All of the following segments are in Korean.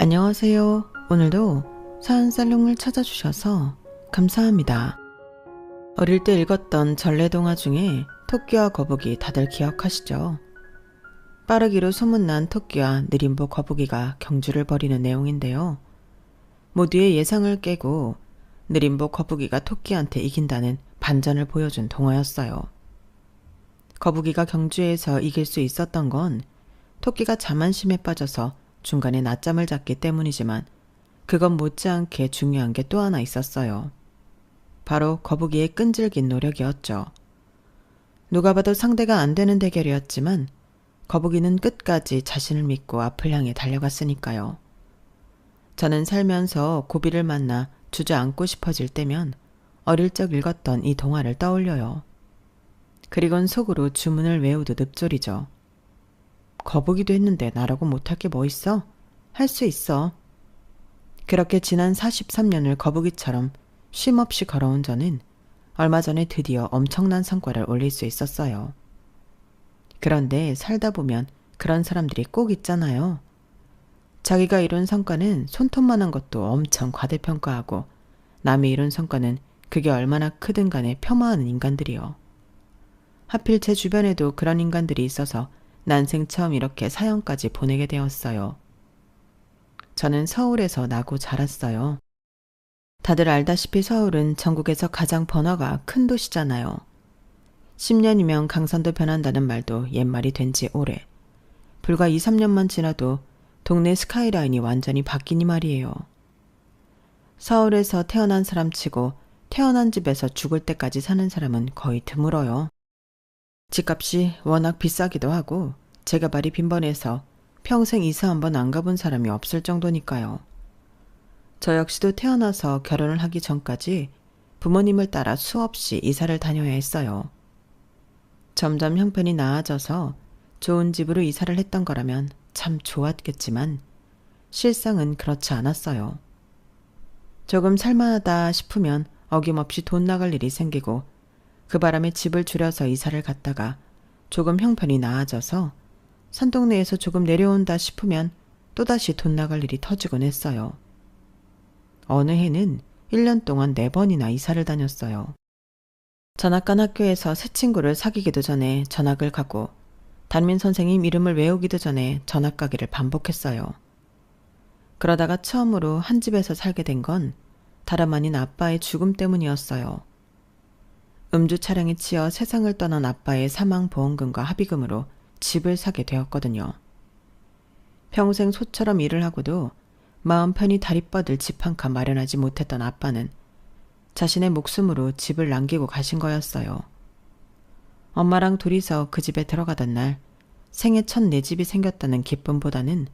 안녕하세요. 오늘도 사연살롱을 찾아주셔서 감사합니다. 어릴 때 읽었던 전래동화 중에 토끼와 거북이 다들 기억하시죠? 빠르기로 소문난 토끼와 느림보 거북이가 경주를 벌이는 내용인데요. 모두의 예상을 깨고 느림보 거북이가 토끼한테 이긴다는 반전을 보여준 동화였어요. 거북이가 경주에서 이길 수 있었던 건 토끼가 자만심에 빠져서 중간에 낮잠을 잤기 때문이지만 그건 못지않게 중요한 게 또 하나 있었어요. 바로 거북이의 끈질긴 노력이었죠. 누가 봐도 상대가 안 되는 대결이었지만 거북이는 끝까지 자신을 믿고 앞을 향해 달려갔으니까요. 저는 살면서 고비를 만나 주저앉고 싶어질 때면 어릴 적 읽었던 이 동화를 떠올려요. 그리곤 속으로 주문을 외우듯 읊조리죠. 거북이도 했는데 나라고 못할 게 뭐 있어? 할 수 있어. 그렇게 지난 43년을 거북이처럼 쉼없이 걸어온 저는 얼마 전에 드디어 엄청난 성과를 올릴 수 있었어요. 그런데 살다 보면 그런 사람들이 꼭 있잖아요. 자기가 이룬 성과는 손톱만한 것도 엄청 과대평가하고 남이 이룬 성과는 그게 얼마나 크든 간에 폄하하는 인간들이요. 하필 제 주변에도 그런 인간들이 있어서 난생 처음 이렇게 사연까지 보내게 되었어요. 저는 서울에서 나고 자랐어요. 다들 알다시피 서울은 전국에서 가장 번화가 큰 도시잖아요. 10년이면 강산도 변한다는 말도 옛말이 된 지 오래. 불과 2, 3년만 지나도 동네 스카이라인이 완전히 바뀌니 말이에요. 서울에서 태어난 사람치고 태어난 집에서 죽을 때까지 사는 사람은 거의 드물어요. 집값이 워낙 비싸기도 하고 제가 말이 빈번해서 평생 이사 한번 안 가본 사람이 없을 정도니까요. 저 역시도 태어나서 결혼을 하기 전까지 부모님을 따라 수없이 이사를 다녀야 했어요. 점점 형편이 나아져서 좋은 집으로 이사를 했던 거라면 참 좋았겠지만 실상은 그렇지 않았어요. 조금 살만하다 싶으면 어김없이 돈 나갈 일이 생기고 그 바람에 집을 줄여서 이사를 갔다가 조금 형편이 나아져서 산동네에서 조금 내려온다 싶으면 또다시 돈 나갈 일이 터지곤 했어요. 어느 해는 1년 동안 4번이나 이사를 다녔어요. 전학 간 학교에서 새 친구를 사귀기도 전에 전학을 가고 담임 선생님 이름을 외우기도 전에 전학 가기를 반복했어요. 그러다가 처음으로 한 집에서 살게 된 건 다름 아닌 아빠의 죽음 때문이었어요. 음주 차량에 치여 세상을 떠난 아빠의 사망보험금과 합의금으로 집을 사게 되었거든요. 평생 소처럼 일을 하고도 마음 편히 다리 뻗을 집 한 칸 마련하지 못했던 아빠는 자신의 목숨으로 집을 남기고 가신 거였어요. 엄마랑 둘이서 그 집에 들어가던 날 생애 첫 내 집이 생겼다는 기쁨보다는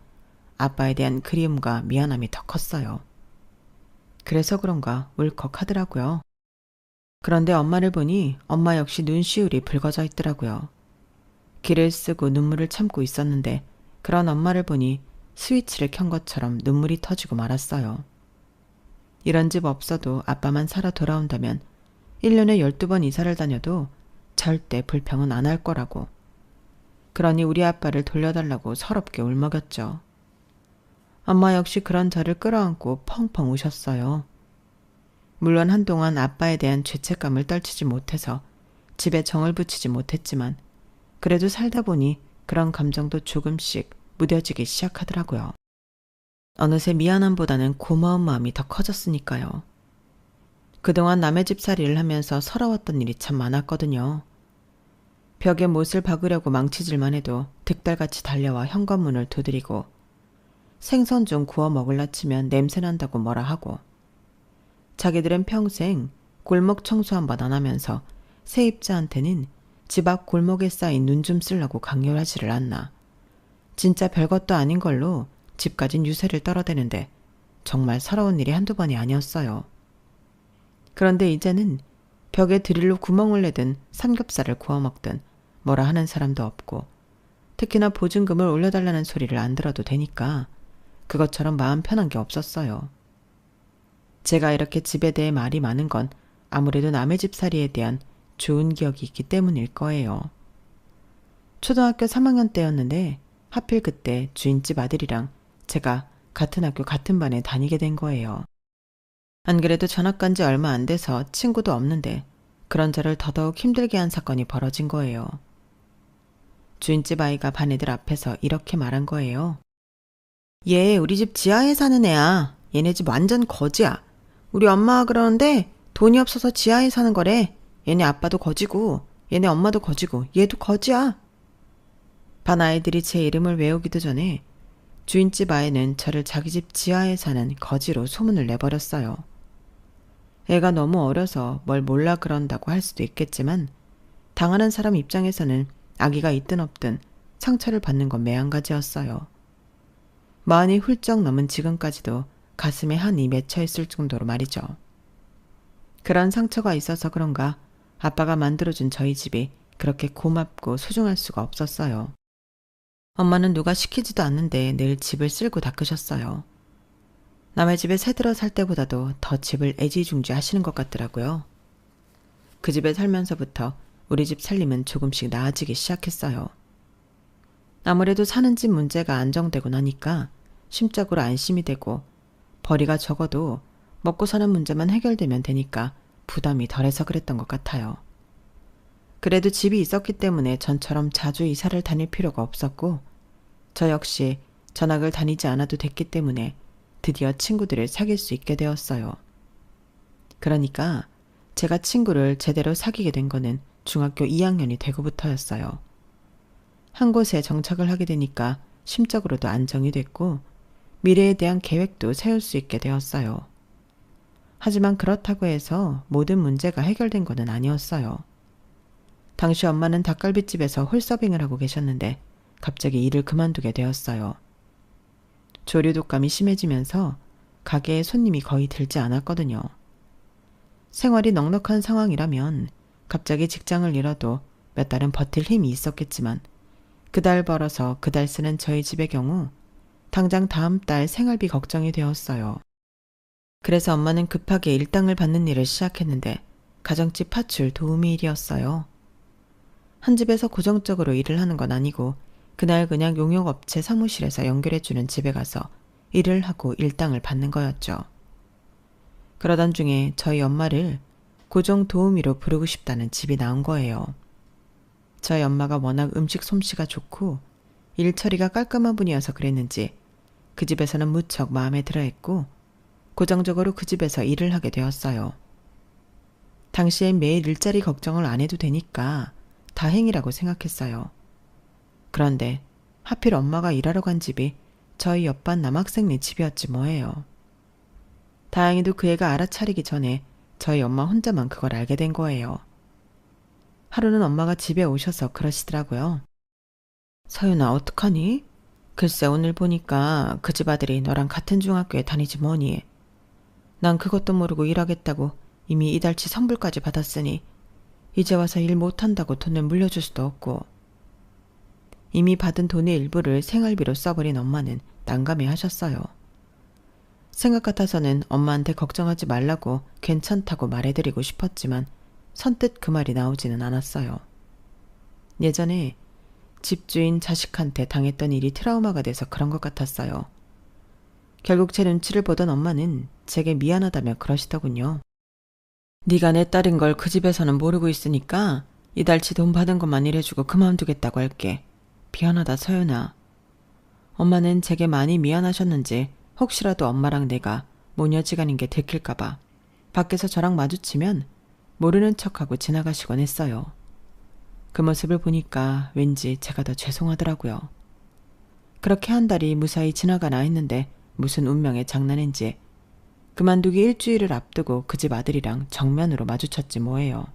아빠에 대한 그리움과 미안함이 더 컸어요. 그래서 그런가 울컥하더라고요. 그런데 엄마를 보니 엄마 역시 눈시울이 붉어져 있더라고요. 기를 쓰고 눈물을 참고 있었는데 그런 엄마를 보니 스위치를 켠 것처럼 눈물이 터지고 말았어요. 이런 집 없어도 아빠만 살아 돌아온다면 1년에 12번 이사를 다녀도 절대 불평은 안 할 거라고. 그러니 우리 아빠를 돌려달라고 서럽게 울먹였죠. 엄마 역시 그런 저를 끌어안고 펑펑 우셨어요. 물론 한동안 아빠에 대한 죄책감을 떨치지 못해서 집에 정을 붙이지 못했지만 그래도 살다 보니 그런 감정도 조금씩 무뎌지기 시작하더라고요. 어느새 미안함보다는 고마운 마음이 더 커졌으니까요. 그동안 남의 집살이를 하면서 서러웠던 일이 참 많았거든요. 벽에 못을 박으려고 망치질만 해도 득달같이 달려와 현관문을 두드리고 생선 좀 구워 먹을라 치면 냄새난다고 뭐라 하고 자기들은 평생 골목 청소 한 번 안 하면서 세입자한테는 집 앞 골목에 쌓인 눈 좀 쓰려고 강요하지를 않나. 진짜 별것도 아닌 걸로 집까진 유세를 떨어대는데 정말 서러운 일이 한두 번이 아니었어요. 그런데 이제는 벽에 드릴로 구멍을 내든 삼겹살을 구워 먹든 뭐라 하는 사람도 없고 특히나 보증금을 올려달라는 소리를 안 들어도 되니까 그것처럼 마음 편한 게 없었어요. 제가 이렇게 집에 대해 말이 많은 건 아무래도 남의 집살이에 대한 좋은 기억이 있기 때문일 거예요. 초등학교 3학년 때였는데 하필 그때 주인집 아들이랑 제가 같은 학교 같은 반에 다니게 된 거예요. 안 그래도 전학 간 지 얼마 안 돼서 친구도 없는데 그런 저를 더더욱 힘들게 한 사건이 벌어진 거예요. 주인집 아이가 반 애들 앞에서 이렇게 말한 거예요. 얘 우리 집 지하에 사는 애야. 얘네 집 완전 거지야. 우리 엄마가 그러는데 돈이 없어서 지하에 사는 거래. 얘네 아빠도 거지고 얘네 엄마도 거지고 얘도 거지야. 반 아이들이 제 이름을 외우기도 전에 주인집 아이는 저를 자기 집 지하에 사는 거지로 소문을 내버렸어요. 애가 너무 어려서 뭘 몰라 그런다고 할 수도 있겠지만 당하는 사람 입장에서는 아기가 있든 없든 상처를 받는 건 매한가지였어요. 마흔이 훌쩍 넘은 지금까지도 가슴에 한이 맺혀 있을 정도로 말이죠. 그런 상처가 있어서 그런가 아빠가 만들어준 저희 집이 그렇게 고맙고 소중할 수가 없었어요. 엄마는 누가 시키지도 않는데 늘 집을 쓸고 닦으셨어요. 남의 집에 새들어 살 때보다도 더 집을 애지중지 하시는 것 같더라고요. 그 집에 살면서부터 우리 집 살림은 조금씩 나아지기 시작했어요. 아무래도 사는 집 문제가 안정되고 나니까 심적으로 안심이 되고 벌이가 적어도 먹고 사는 문제만 해결되면 되니까 부담이 덜해서 그랬던 것 같아요. 그래도 집이 있었기 때문에 전처럼 자주 이사를 다닐 필요가 없었고 저 역시 전학을 다니지 않아도 됐기 때문에 드디어 친구들을 사귈 수 있게 되었어요. 그러니까 제가 친구를 제대로 사귀게 된 거는 중학교 2학년이 되고부터였어요. 한 곳에 정착을 하게 되니까 심적으로도 안정이 됐고 미래에 대한 계획도 세울 수 있게 되었어요. 하지만 그렇다고 해서 모든 문제가 해결된 것은 아니었어요. 당시 엄마는 닭갈비집에서 홀서빙을 하고 계셨는데 갑자기 일을 그만두게 되었어요. 조류 독감이 심해지면서 가게에 손님이 거의 들지 않았거든요. 생활이 넉넉한 상황이라면 갑자기 직장을 잃어도 몇 달은 버틸 힘이 있었겠지만 그달 벌어서 그달 쓰는 저희 집의 경우 당장 다음 달 생활비 걱정이 되었어요. 그래서 엄마는 급하게 일당을 받는 일을 시작했는데 가정집 파출 도우미 일이었어요. 한 집에서 고정적으로 일을 하는 건 아니고 그날 그냥 용역업체 사무실에서 연결해주는 집에 가서 일을 하고 일당을 받는 거였죠. 그러던 중에 저희 엄마를 고정 도우미로 부르고 싶다는 집이 나온 거예요. 저희 엄마가 워낙 음식 솜씨가 좋고 일 처리가 깔끔한 분이어서 그랬는지 그 집에서는 무척 마음에 들어했고 고정적으로 그 집에서 일을 하게 되었어요. 당시엔 매일 일자리 걱정을 안 해도 되니까 다행이라고 생각했어요. 그런데 하필 엄마가 일하러 간 집이 저희 옆반 남학생네 집이었지 뭐예요. 다행히도 그 애가 알아차리기 전에 저희 엄마 혼자만 그걸 알게 된 거예요. 하루는 엄마가 집에 오셔서 그러시더라고요. 서윤아 어떡하니? 글쎄 오늘 보니까 그 집 아들이 너랑 같은 중학교에 다니지 뭐니. 난 그것도 모르고 일하겠다고 이미 이달치 성불까지 받았으니 이제 와서 일 못한다고 돈을 물려줄 수도 없고. 이미 받은 돈의 일부를 생활비로 써버린 엄마는 난감해 하셨어요. 생각 같아서는 엄마한테 걱정하지 말라고 괜찮다고 말해드리고 싶었지만 선뜻 그 말이 나오지는 않았어요. 예전에 집주인 자식한테 당했던 일이 트라우마가 돼서 그런 것 같았어요. 결국 제 눈치를 보던 엄마는 제게 미안하다며 그러시더군요. 네가 내 딸인 걸 그 집에서는 모르고 있으니까 이달치 돈 받은 것만 일해주고 그만두겠다고 할게. 미안하다 서연아. 엄마는 제게 많이 미안하셨는지 혹시라도 엄마랑 내가 모녀지간인 게 들킬까봐 밖에서 저랑 마주치면 모르는 척하고 지나가시곤 했어요. 그 모습을 보니까 왠지 제가 더 죄송하더라고요. 그렇게 한 달이 무사히 지나가나 했는데 무슨 운명의 장난인지 그만두기 일주일을 앞두고 그 집 아들이랑 정면으로 마주쳤지 뭐예요.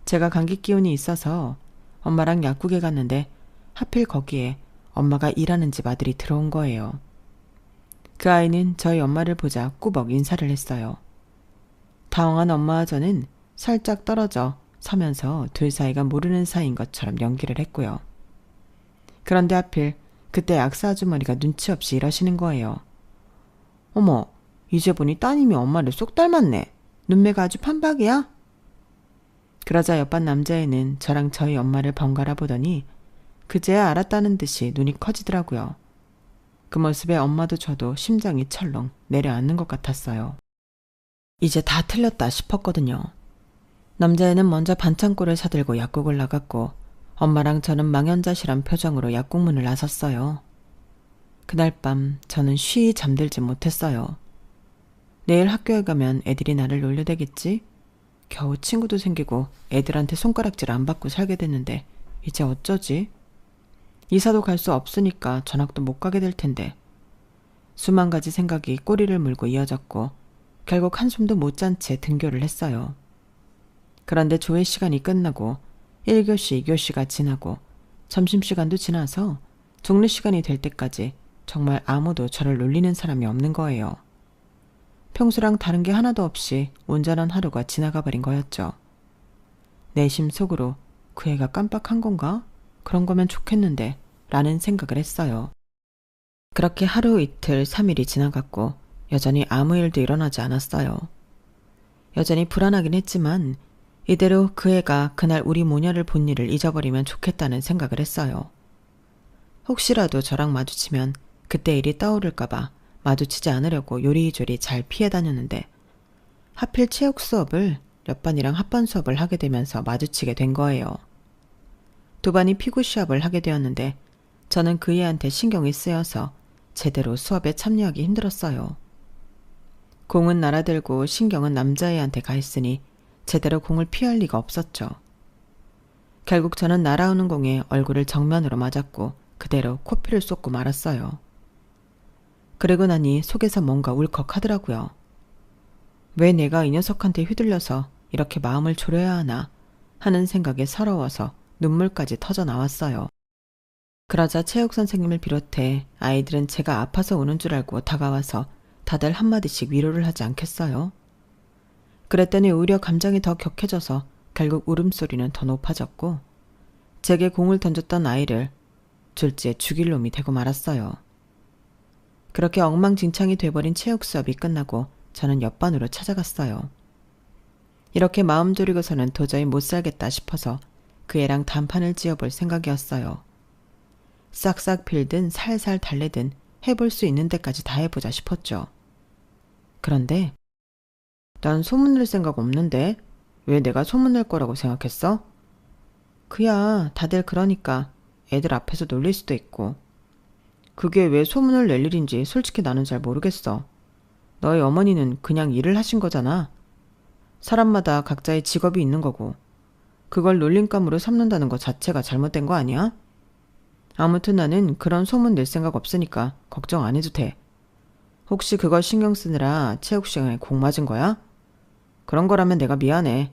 제가 감기 기운이 있어서 엄마랑 약국에 갔는데 하필 거기에 엄마가 일하는 집 아들이 들어온 거예요. 그 아이는 저희 엄마를 보자 꾸벅 인사를 했어요. 당황한 엄마와 저는 살짝 떨어져 서면서 둘 사이가 모르는 사이인 것처럼 연기를 했고요. 그런데 하필 그때 약사 아주머니가 눈치 없이 이러시는 거예요. 어머, 이제 보니 따님이 엄마를 쏙 닮았네. 눈매가 아주 판박이야? 그러자 옆반 남자애는 저랑 저희 엄마를 번갈아 보더니 그제야 알았다는 듯이 눈이 커지더라고요. 그 모습에 엄마도 저도 심장이 철렁 내려앉는 것 같았어요. 이제 다 틀렸다 싶었거든요. 남자애는 먼저 반창고를 사들고 약국을 나갔고 엄마랑 저는 망연자실한 표정으로 약국문을 나섰어요. 그날 밤 저는 쉬이 잠들지 못했어요. 내일 학교에 가면 애들이 나를 놀려대겠지? 겨우 친구도 생기고 애들한테 손가락질 안 받고 살게 됐는데 이제 어쩌지? 이사도 갈 수 없으니까 전학도 못 가게 될 텐데. 수만 가지 생각이 꼬리를 물고 이어졌고 결국 한숨도 못 잔 채 등교를 했어요. 그런데 조회 시간이 끝나고 1교시, 2교시가 지나고 점심시간도 지나서 종례시간이 될 때까지 정말 아무도 저를 놀리는 사람이 없는 거예요. 평소랑 다른 게 하나도 없이 온전한 하루가 지나가 버린 거였죠. 내심 속으로 그 애가 깜빡한 건가? 그런 거면 좋겠는데 라는 생각을 했어요. 그렇게 하루 이틀 3일이 지나갔고 여전히 아무 일도 일어나지 않았어요. 여전히 불안하긴 했지만 이대로 그 애가 그날 우리 모녀를 본 일을 잊어버리면 좋겠다는 생각을 했어요. 혹시라도 저랑 마주치면 그때 일이 떠오를까봐 마주치지 않으려고 요리조리 잘 피해 다녔는데 하필 체육 수업을 옆반이랑 합반 수업을 하게 되면서 마주치게 된 거예요. 두 반이 피구 시합을 하게 되었는데 저는 그 애한테 신경이 쓰여서 제대로 수업에 참여하기 힘들었어요. 공은 날아들고 신경은 남자애한테 가 있으니 제대로 공을 피할 리가 없었죠. 결국 저는 날아오는 공에 얼굴을 정면으로 맞았고 그대로 코피를 쏟고 말았어요. 그러고 나니 속에서 뭔가 울컥하더라고요. 왜 내가 이 녀석한테 휘둘려서 이렇게 마음을 졸여야 하나 하는 생각에 서러워서 눈물까지 터져 나왔어요. 그러자 체육 선생님을 비롯해 아이들은 제가 아파서 우는 줄 알고 다가와서 다들 한마디씩 위로를 하지 않겠어요? 그랬더니 오히려 감정이 더 격해져서 결국 울음소리는 더 높아졌고 제게 공을 던졌던 아이를 졸지에 죽일 놈이 되고 말았어요. 그렇게 엉망진창이 돼버린 체육 수업이 끝나고 저는 옆반으로 찾아갔어요. 이렇게 마음 졸이고서는 도저히 못 살겠다 싶어서 그 애랑 단판을 지어볼 생각이었어요. 싹싹 빌든 살살 달래든 해볼 수 있는 데까지 다 해보자 싶었죠. 그런데 난 소문낼 생각 없는데 왜 내가 소문낼 거라고 생각했어? 그야 다들 그러니까 애들 앞에서 놀릴 수도 있고. 그게 왜 소문을 낼 일인지 솔직히 나는 잘 모르겠어. 너희 어머니는 그냥 일을 하신 거잖아. 사람마다 각자의 직업이 있는 거고 그걸 놀림감으로 삼는다는 것 자체가 잘못된 거 아니야? 아무튼 나는 그런 소문 낼 생각 없으니까 걱정 안 해도 돼. 혹시 그걸 신경 쓰느라 체육 시간에 공 맞은 거야? 그런 거라면 내가 미안해.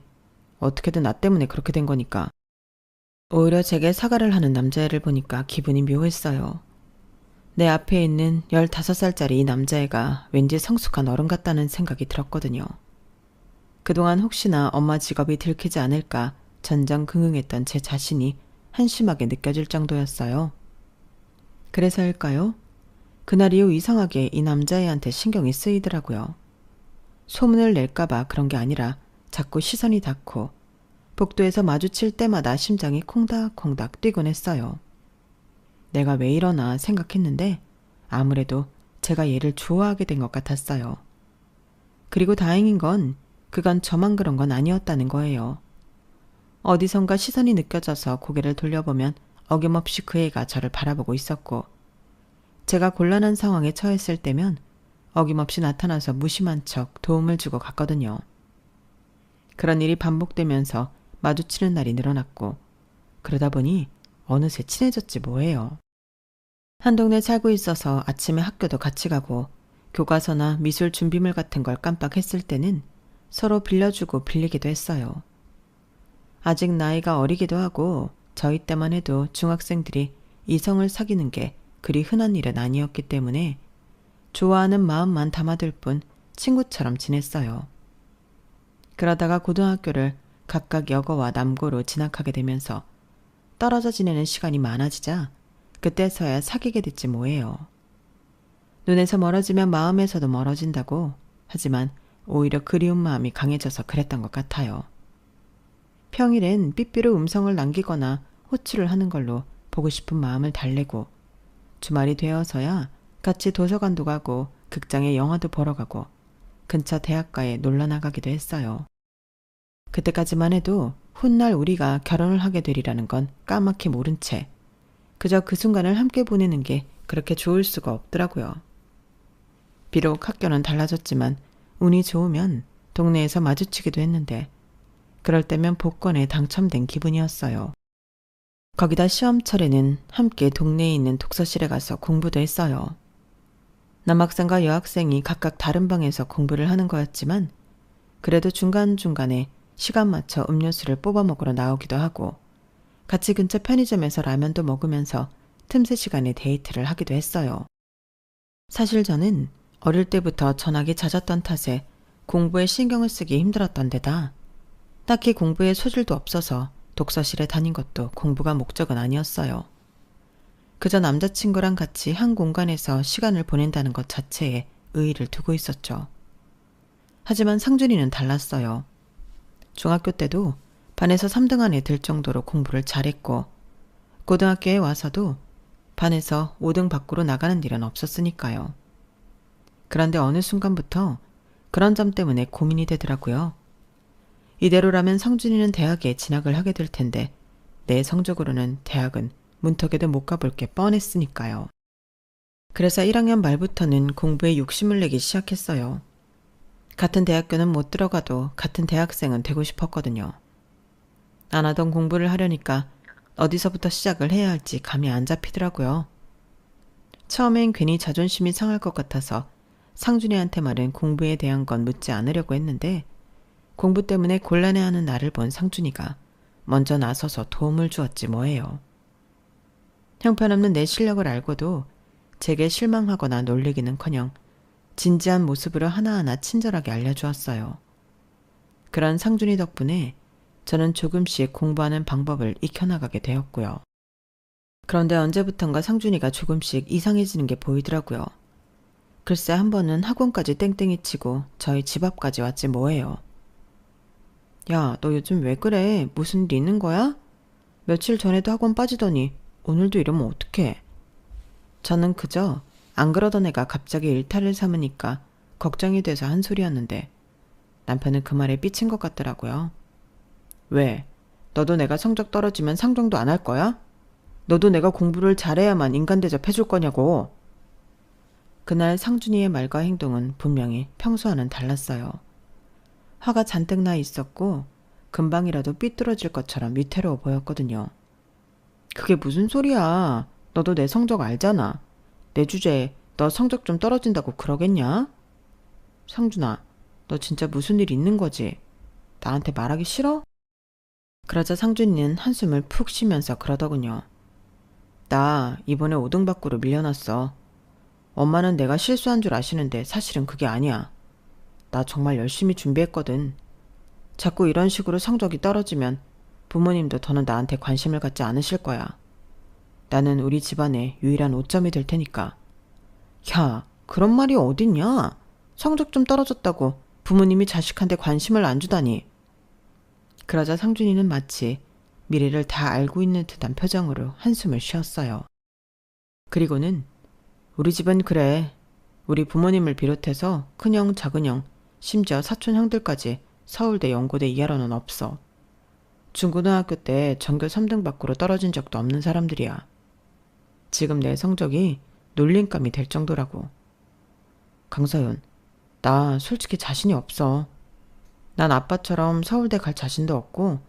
어떻게든 나 때문에 그렇게 된 거니까. 오히려 제게 사과를 하는 남자애를 보니까 기분이 묘했어요. 내 앞에 있는 15살짜리 이 남자애가 왠지 성숙한 어른 같다는 생각이 들었거든요. 그동안 혹시나 엄마 직업이 들키지 않을까 전전긍긍했던 제 자신이 한심하게 느껴질 정도였어요. 그래서일까요? 그날 이후 이상하게 이 남자애한테 신경이 쓰이더라고요. 소문을 낼까봐 그런 게 아니라 자꾸 시선이 닿고 복도에서 마주칠 때마다 심장이 콩닥콩닥 뛰곤 했어요. 내가 왜 이러나 생각했는데 아무래도 제가 얘를 좋아하게 된 것 같았어요. 그리고 다행인 건 그건 저만 그런 건 아니었다는 거예요. 어디선가 시선이 느껴져서 고개를 돌려보면 어김없이 그 애가 저를 바라보고 있었고 제가 곤란한 상황에 처했을 때면 어김없이 나타나서 무심한 척 도움을 주고 갔거든요. 그런 일이 반복되면서 마주치는 날이 늘어났고 그러다 보니 어느새 친해졌지 뭐예요. 한 동네 살고 있어서 아침에 학교도 같이 가고 교과서나 미술 준비물 같은 걸 깜빡했을 때는 서로 빌려주고 빌리기도 했어요. 아직 나이가 어리기도 하고 저희 때만 해도 중학생들이 이성을 사귀는 게 그리 흔한 일은 아니었기 때문에 좋아하는 마음만 담아둘 뿐 친구처럼 지냈어요. 그러다가 고등학교를 각각 여고와 남고로 진학하게 되면서 떨어져 지내는 시간이 많아지자 그때서야 사귀게 됐지 뭐예요. 눈에서 멀어지면 마음에서도 멀어진다고 하지만 오히려 그리운 마음이 강해져서 그랬던 것 같아요. 평일엔 삐삐로 음성을 남기거나 호출을 하는 걸로 보고 싶은 마음을 달래고 주말이 되어서야 같이 도서관도 가고 극장에 영화도 보러 가고 근처 대학가에 놀러 나가기도 했어요. 그때까지만 해도 훗날 우리가 결혼을 하게 되리라는 건 까맣게 모른 채 그저 그 순간을 함께 보내는 게 그렇게 좋을 수가 없더라고요. 비록 학교는 달라졌지만 운이 좋으면 동네에서 마주치기도 했는데 그럴 때면 복권에 당첨된 기분이었어요. 거기다 시험철에는 함께 동네에 있는 독서실에 가서 공부도 했어요. 남학생과 여학생이 각각 다른 방에서 공부를 하는 거였지만 그래도 중간중간에 시간 맞춰 음료수를 뽑아 먹으러 나오기도 하고 같이 근처 편의점에서 라면도 먹으면서 틈새 시간에 데이트를 하기도 했어요. 사실 저는 어릴 때부터 전학이 잦았던 탓에 공부에 신경을 쓰기 힘들었던 데다 딱히 공부에 소질도 없어서 독서실에 다닌 것도 공부가 목적은 아니었어요. 그저 남자친구랑 같이 한 공간에서 시간을 보낸다는 것 자체에 의의를 두고 있었죠. 하지만 상준이는 달랐어요. 중학교 때도 반에서 3등 안에 들 정도로 공부를 잘했고 고등학교에 와서도 반에서 5등 밖으로 나가는 일은 없었으니까요. 그런데 어느 순간부터 그런 점 때문에 고민이 되더라고요. 이대로라면 상준이는 대학에 진학을 하게 될 텐데 내 성적으로는 대학은 문턱에도 못 가볼 게 뻔했으니까요. 그래서 1학년 말부터는 공부에 욕심을 내기 시작했어요. 같은 대학교는 못 들어가도 같은 대학생은 되고 싶었거든요. 안 하던 공부를 하려니까 어디서부터 시작을 해야 할지 감이 안 잡히더라고요. 처음엔 괜히 자존심이 상할 것 같아서 상준이한테 말은 공부에 대한 건 묻지 않으려고 했는데 공부 때문에 곤란해하는 나를 본 상준이가 먼저 나서서 도움을 주었지 뭐예요. 형편없는 내 실력을 알고도 제게 실망하거나 놀리기는커녕 진지한 모습으로 하나하나 친절하게 알려주었어요. 그런 상준이 덕분에 저는 조금씩 공부하는 방법을 익혀나가게 되었고요. 그런데 언제부턴가 상준이가 조금씩 이상해지는 게 보이더라고요. 글쎄 한 번은 학원까지 땡땡이 치고 저희 집 앞까지 왔지 뭐예요. 야, 너 요즘 왜 그래? 무슨 일 있는 거야? 며칠 전에도 학원 빠지더니 오늘도 이러면 어떡해? 저는 그저 안 그러던 애가 갑자기 일탈을 삼으니까 걱정이 돼서 한 소리였는데 남편은 그 말에 삐친 것 같더라고요. 왜? 너도 내가 성적 떨어지면 상정도 안 할 거야? 너도 내가 공부를 잘해야만 인간 대접해줄 거냐고. 그날 상준이의 말과 행동은 분명히 평소와는 달랐어요. 화가 잔뜩 나 있었고 금방이라도 삐뚤어질 것처럼 위태로워 보였거든요. 그게 무슨 소리야. 너도 내 성적 알잖아. 내 주제에 너 성적 좀 떨어진다고 그러겠냐? 상준아, 너 진짜 무슨 일 있는 거지? 나한테 말하기 싫어? 그러자 상준이는 한숨을 푹 쉬면서 그러더군요. 나 이번에 5등 밖으로 밀려났어. 엄마는 내가 실수한 줄 아시는데 사실은 그게 아니야. 나 정말 열심히 준비했거든. 자꾸 이런 식으로 성적이 떨어지면 부모님도 더는 나한테 관심을 갖지 않으실 거야. 나는 우리 집안의 유일한 오점이 될 테니까. 야, 그런 말이 어딨냐? 성적 좀 떨어졌다고 부모님이 자식한테 관심을 안 주다니. 그러자 상준이는 마치 미래를 다 알고 있는 듯한 표정으로 한숨을 쉬었어요. 그리고는 우리 집은 그래. 우리 부모님을 비롯해서 큰형, 작은형, 심지어 사촌 형들까지 서울대, 연고대 이하로는 없어. 중고등학교 때 전교 3등 밖으로 떨어진 적도 없는 사람들이야. 지금 내 성적이 놀림감이 될 정도라고. 강서윤, 나 솔직히 자신이 없어. 난 아빠처럼 서울대 갈 자신도 없고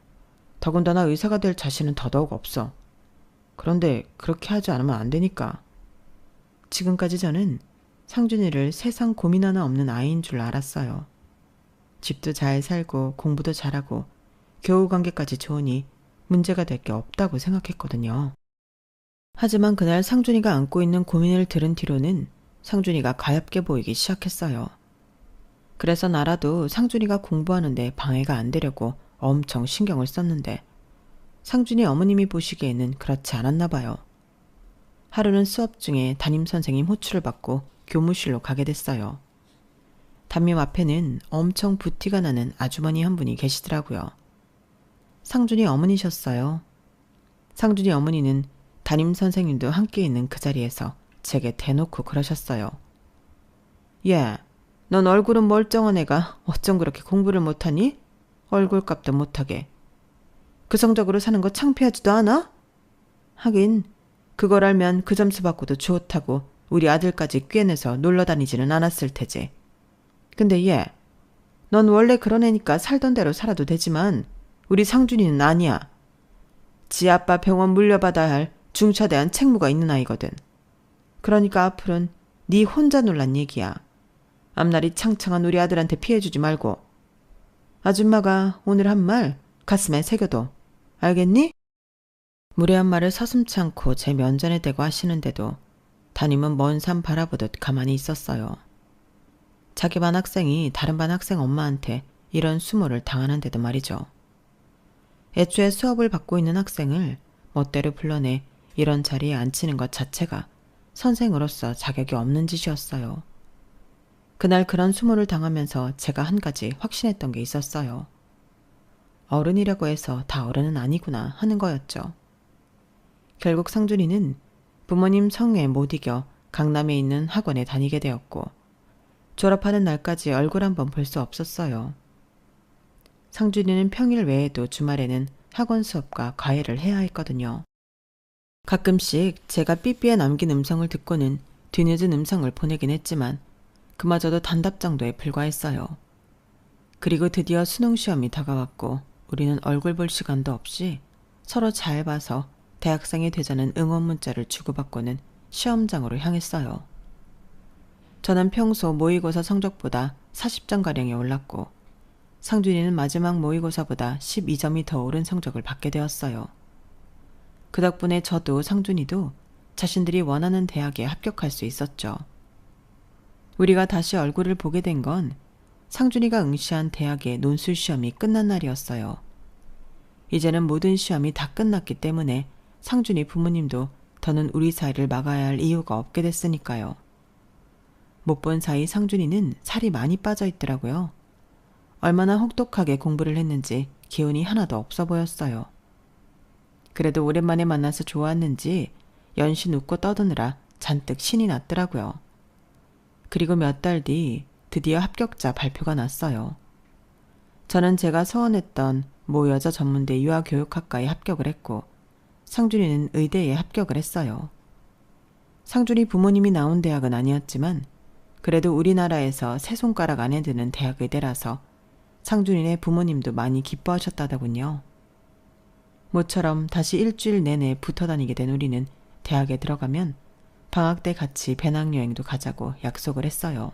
더군다나 의사가 될 자신은 더더욱 없어. 그런데 그렇게 하지 않으면 안 되니까. 지금까지 저는 상준이를 세상 고민 하나 없는 아이인 줄 알았어요. 집도 잘 살고 공부도 잘하고 교우 관계까지 좋으니 문제가 될 게 없다고 생각했거든요. 하지만 그날 상준이가 안고 있는 고민을 들은 뒤로는 상준이가 가엾게 보이기 시작했어요. 그래서 나라도 상준이가 공부하는데 방해가 안 되려고 엄청 신경을 썼는데 상준이 어머님이 보시기에는 그렇지 않았나 봐요. 하루는 수업 중에 담임선생님 호출을 받고 교무실로 가게 됐어요. 담임 앞에는 엄청 부티가 나는 아주머니 한 분이 계시더라고요. 상준이 어머니셨어요. 상준이 어머니는 담임선생님도 함께 있는 그 자리에서 제게 대놓고 그러셨어요. 예, 넌 얼굴은 멀쩡한 애가 어쩜 그렇게 공부를 못하니? 얼굴값도 못하게. 그 성적으로 사는 거 창피하지도 않아? 하긴 그걸 알면 그 점수 받고도 좋다고 우리 아들까지 꿰내서 놀러 다니지는 않았을 테지. 근데 얘, 넌 원래 그런 애니까 살던 대로 살아도 되지만 우리 상준이는 아니야. 지 아빠 병원 물려받아야 할 중차대한 책무가 있는 아이거든. 그러니까 앞으로는 네 혼자 놀란 얘기야. 앞날이 창창한 우리 아들한테 피해주지 말고. 아줌마가 오늘 한 말 가슴에 새겨둬. 알겠니? 무례한 말을 서슴지 않고 제 면전에 대고 하시는데도 담임은 먼 산 바라보듯 가만히 있었어요. 자기 반 학생이 다른 반 학생 엄마한테 이런 수모를 당하는데도 말이죠. 애초에 수업을 받고 있는 학생을 멋대로 불러내 이런 자리에 앉히는 것 자체가 선생으로서 자격이 없는 짓이었어요. 그날 그런 수모를 당하면서 제가 한 가지 확신했던 게 있었어요. 어른이라고 해서 다 어른은 아니구나 하는 거였죠. 결국 상준이는 부모님 성에 못 이겨 강남에 있는 학원에 다니게 되었고 졸업하는 날까지 얼굴 한번 볼 수 없었어요. 상준이는 평일 외에도 주말에는 학원 수업과 과외를 해야 했거든요. 가끔씩 제가 삐삐에 남긴 음성을 듣고는 뒤늦은 음성을 보내긴 했지만 그마저도 단답 정도에 불과했어요. 그리고 드디어 수능시험이 다가왔고 우리는 얼굴 볼 시간도 없이 서로 잘 봐서 대학생이 되자는 응원 문자를 주고받고는 시험장으로 향했어요. 저는 평소 모의고사 성적보다 40점가량이 올랐고 상준이는 마지막 모의고사보다 12점이 더 오른 성적을 받게 되었어요. 그 덕분에 저도 상준이도 자신들이 원하는 대학에 합격할 수 있었죠. 우리가 다시 얼굴을 보게 된 건 상준이가 응시한 대학의 논술 시험이 끝난 날이었어요. 이제는 모든 시험이 다 끝났기 때문에 상준이 부모님도 더는 우리 사이를 막아야 할 이유가 없게 됐으니까요. 못 본 사이 상준이는 살이 많이 빠져 있더라고요. 얼마나 혹독하게 공부를 했는지 기운이 하나도 없어 보였어요. 그래도 오랜만에 만나서 좋았는지 연신 웃고 떠드느라 잔뜩 신이 났더라고요. 그리고 몇 달 뒤 드디어 합격자 발표가 났어요. 저는 제가 서원했던 모 여자 전문대 유아교육학과에 합격을 했고 상준이는 의대에 합격을 했어요. 상준이 부모님이 나온 대학은 아니었지만 그래도 우리나라에서 세 손가락 안에 드는 대학 의대라서 상준이네 부모님도 많이 기뻐하셨다더군요. 모처럼 다시 일주일 내내 붙어 다니게 된 우리는 대학에 들어가면 방학 때 같이 배낭여행도 가자고 약속을 했어요.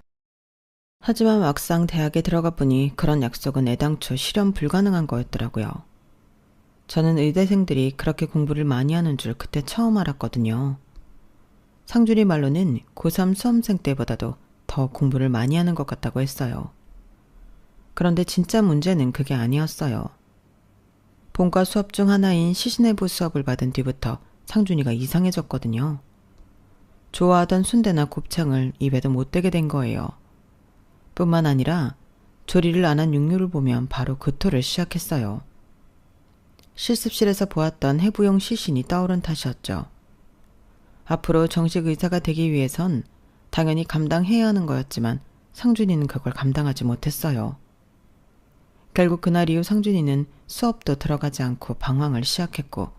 하지만 막상 대학에 들어가 보니 그런 약속은 애당초 실현 불가능한 거였더라고요. 저는 의대생들이 그렇게 공부를 많이 하는 줄 그때 처음 알았거든요. 상준이 말로는 고3 수험생 때보다도 더 공부를 많이 하는 것 같다고 했어요. 그런데 진짜 문제는 그게 아니었어요. 본과 수업 중 하나인 시신해부 수업을 받은 뒤부터 상준이가 이상해졌거든요. 좋아하던 순대나 곱창을 입에도 못 대게 된 거예요. 뿐만 아니라 조리를 안 한 육류를 보면 바로 구토를 시작했어요. 실습실에서 보았던 해부용 시신이 떠오른 탓이었죠. 앞으로 정식 의사가 되기 위해선 당연히 감당해야 하는 거였지만 상준이는 그걸 감당하지 못했어요. 결국 그날 이후 상준이는 수업도 들어가지 않고 방황을 시작했고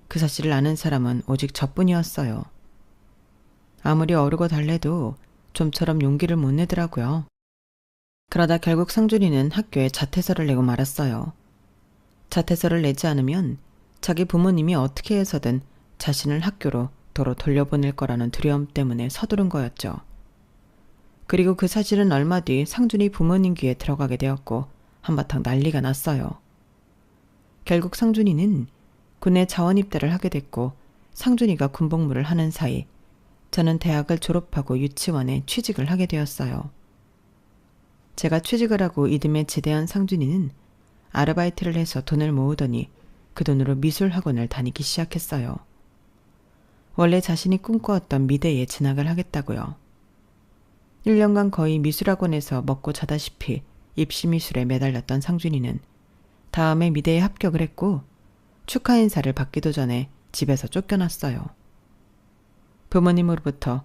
그 사실을 아는 사람은 오직 저뿐이었어요. 아무리 어르고 달래도 좀처럼 용기를 못 내더라고요. 그러다 결국 상준이는 학교에 자퇴서를 내고 말았어요. 자퇴서를 내지 않으면 자기 부모님이 어떻게 해서든 자신을 학교로 도로 돌려보낼 거라는 두려움 때문에 서두른 거였죠. 그리고 그 사실은 얼마 뒤 상준이 부모님 귀에 들어가게 되었고 한바탕 난리가 났어요. 결국 상준이는 군에 자원 입대를 하게 됐고 상준이가 군복무를 하는 사이 저는 대학을 졸업하고 유치원에 취직을 하게 되었어요. 제가 취직을 하고 이듬해 제대한 상준이는 아르바이트를 해서 돈을 모으더니 그 돈으로 미술학원을 다니기 시작했어요. 원래 자신이 꿈꿔왔던 미대에 진학을 하겠다고요. 1년간 거의 미술학원에서 먹고 자다시피 입시미술에 매달렸던 상준이는 다음에 미대에 합격을 했고 축하 인사를 받기도 전에 집에서 쫓겨났어요. 부모님으로부터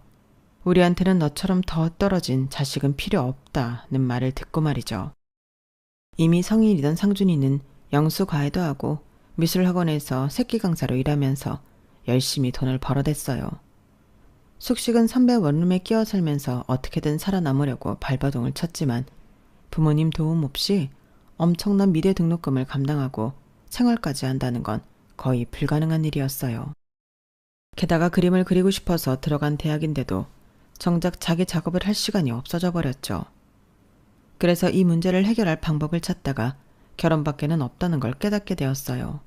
우리한테는 너처럼 더 떨어진 자식은 필요 없다는 말을 듣고 말이죠. 이미 성인이던 상준이는 영수 과외도 하고 미술학원에서 새끼 강사로 일하면서 열심히 돈을 벌어댔어요. 숙식은 선배 원룸에 끼어 살면서 어떻게든 살아남으려고 발버둥을 쳤지만 부모님 도움 없이 엄청난 미대 등록금을 감당하고 생활까지 한다는 건 거의 불가능한 일이었어요. 게다가 그림을 그리고 싶어서 들어간 대학인데도 정작 자기 작업을 할 시간이 없어져 버렸죠. 그래서 이 문제를 해결할 방법을 찾다가 결혼밖에는 없다는 걸 깨닫게 되었어요.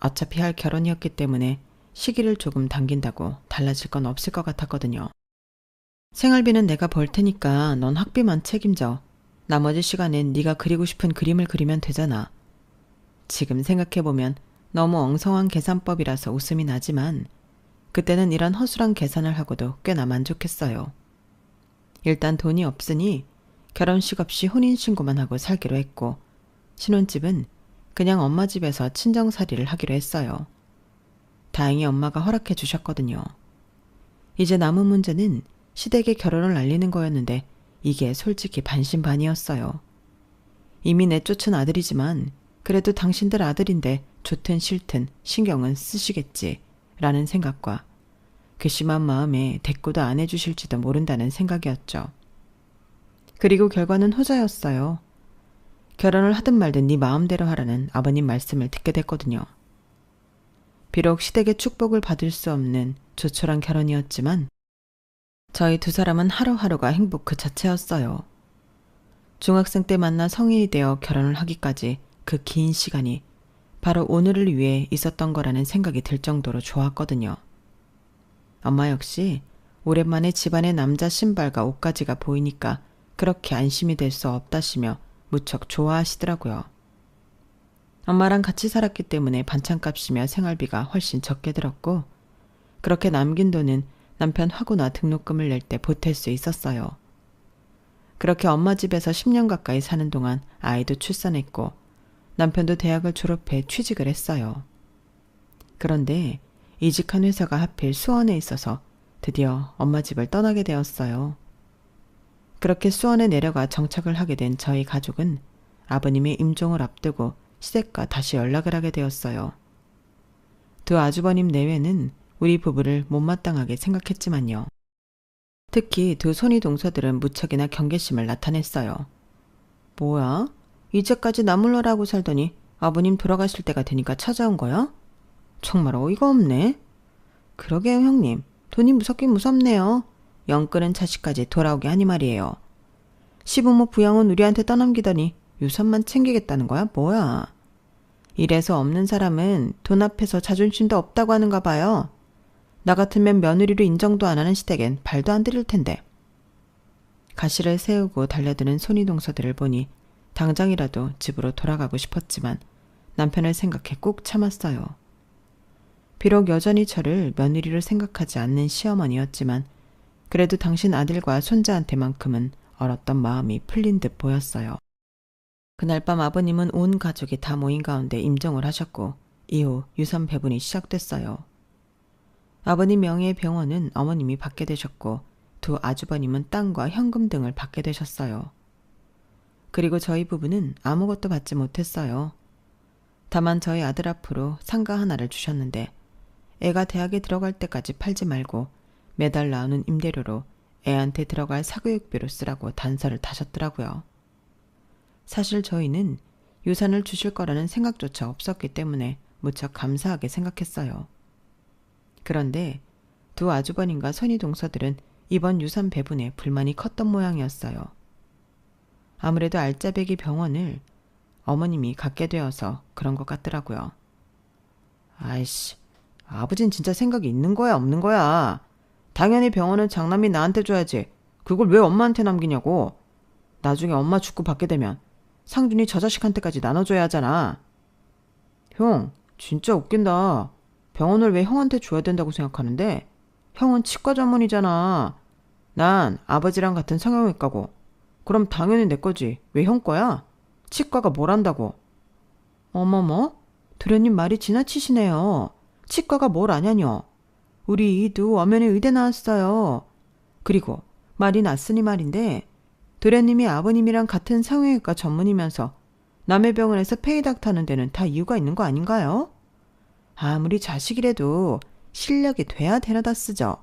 어차피 할 결혼이었기 때문에 시기를 조금 당긴다고 달라질 건 없을 것 같았거든요. 생활비는 내가 벌 테니까 넌 학비만 책임져. 나머지 시간엔 네가 그리고 싶은 그림을 그리면 되잖아. 지금 생각해보면 너무 엉성한 계산법이라서 웃음이 나지만 그때는 이런 허술한 계산을 하고도 꽤나 만족했어요. 일단 돈이 없으니 결혼식 없이 혼인신고만 하고 살기로 했고 신혼집은 그냥 엄마 집에서 친정살이를 하기로 했어요. 다행히 엄마가 허락해 주셨거든요. 이제 남은 문제는 시댁에 결혼을 알리는 거였는데 이게 솔직히 반신반의였어요. 이미 내쫓은 아들이지만 그래도 당신들 아들인데 좋든 싫든 신경은 쓰시겠지 라는 생각과 괘씸한 마음에 대꾸도 안 해주실지도 모른다는 생각이었죠. 그리고 결과는 후자였어요. 결혼을 하든 말든 네 마음대로 하라는 아버님 말씀을 듣게 됐거든요. 비록 시댁의 축복을 받을 수 없는 조촐한 결혼이었지만 저희 두 사람은 하루하루가 행복 그 자체였어요. 중학생 때 만나 성인이 되어 결혼을 하기까지 그 긴 시간이 바로 오늘을 위해 있었던 거라는 생각이 들 정도로 좋았거든요. 엄마 역시 오랜만에 집안에 남자 신발과 옷가지가 보이니까 그렇게 안심이 될 수 없다시며 무척 좋아하시더라고요. 엄마랑 같이 살았기 때문에 반찬값이며 생활비가 훨씬 적게 들었고 그렇게 남긴 돈은 남편 화고나 등록금을 낼 때 보탤 수 있었어요. 그렇게 엄마 집에서 10년 가까이 사는 동안 아이도 출산했고 남편도 대학을 졸업해 취직을 했어요. 그런데 이직한 회사가 하필 수원에 있어서 드디어 엄마 집을 떠나게 되었어요. 그렇게 수원에 내려가 정착을 하게 된 저희 가족은 아버님의 임종을 앞두고 시댁과 다시 연락을 하게 되었어요. 두 아주버님 내외는 우리 부부를 못마땅하게 생각했지만요. 특히 두 손이 동서들은 무척이나 경계심을 나타냈어요. 뭐야? 이제까지 나물러라고 살더니 아버님 돌아가실 때가 되니까 찾아온 거야? 정말 어이가 없네. 그러게요 형님. 돈이 무섭긴 무섭네요. 영 끄는 자식까지 돌아오게 하니 말이에요. 시부모 부양은 우리한테 떠넘기더니 유산만 챙기겠다는 거야? 뭐야? 이래서 없는 사람은 돈 앞에서 자존심도 없다고 하는가 봐요. 나 같으면 며느리로 인정도 안 하는 시댁엔 발도 안 들일 텐데. 가시를 세우고 달려드는 손이동서들을 보니 당장이라도 집으로 돌아가고 싶었지만 남편을 생각해 꾹 참았어요. 비록 여전히 저를 며느리로 생각하지 않는 시어머니였지만 그래도 당신 아들과 손자한테만큼은 얼었던 마음이 풀린 듯 보였어요. 그날 밤 아버님은 온 가족이 다 모인 가운데 임종을 하셨고 이후 유산 배분이 시작됐어요. 아버님 명의의 병원은 어머님이 받게 되셨고 두 아주버님은 땅과 현금 등을 받게 되셨어요. 그리고 저희 부부는 아무것도 받지 못했어요. 다만 저희 아들 앞으로 상가 하나를 주셨는데 애가 대학에 들어갈 때까지 팔지 말고 매달 나오는 임대료로 애한테 들어갈 사교육비로 쓰라고 단서를 다셨더라고요. 사실 저희는 유산을 주실 거라는 생각조차 없었기 때문에 무척 감사하게 생각했어요. 그런데 두 아주버님과 선의동서들은 이번 유산 배분에 불만이 컸던 모양이었어요. 아무래도 알짜배기 병원을 어머님이 갖게 되어서 그런 것 같더라고요. 아이씨, 아버진 진짜 생각이 있는 거야 없는 거야. 당연히 병원은 장남이 나한테 줘야지. 그걸 왜 엄마한테 남기냐고. 나중에 엄마 죽고 받게 되면 상준이 저 자식한테까지 나눠줘야 하잖아. 형, 진짜 웃긴다. 병원을 왜 형한테 줘야 된다고 생각하는데? 형은 치과 전문이잖아. 난 아버지랑 같은 성형외과고. 그럼 당연히 내 거지. 왜 형 거야? 치과가 뭘 한다고. 어머머, 도련님 말이 지나치시네요. 치과가 뭘 아냐뇨. 우리 이도 엄연히 의대 나왔어요. 그리고 말이 났으니 말인데 도련님이 아버님이랑 같은 성형외과 전문이면서 남의 병원에서 페이닥터 하는 데는 다 이유가 있는 거 아닌가요? 아무리 자식이라도 실력이 돼야 데려다 쓰죠.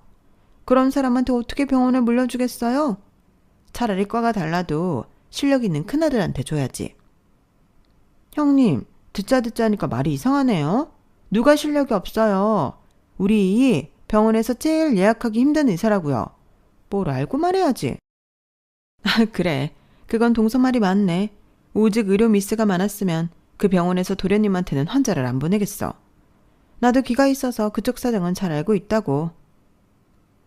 그런 사람한테 어떻게 병원을 물려주겠어요? 차라리 과가 달라도 실력 있는 큰아들한테 줘야지. 형님, 듣자 하니까 말이 이상하네요. 누가 실력이 없어요. 우리 병원에서 제일 예약하기 힘든 의사라고요. 뭘 알고 말해야지. 그래, 그건 동서 말이 맞네. 오직 의료 미스가 많았으면 그 병원에서 도련님한테는 환자를 안 보내겠어. 나도 귀가 있어서 그쪽 사정은 잘 알고 있다고.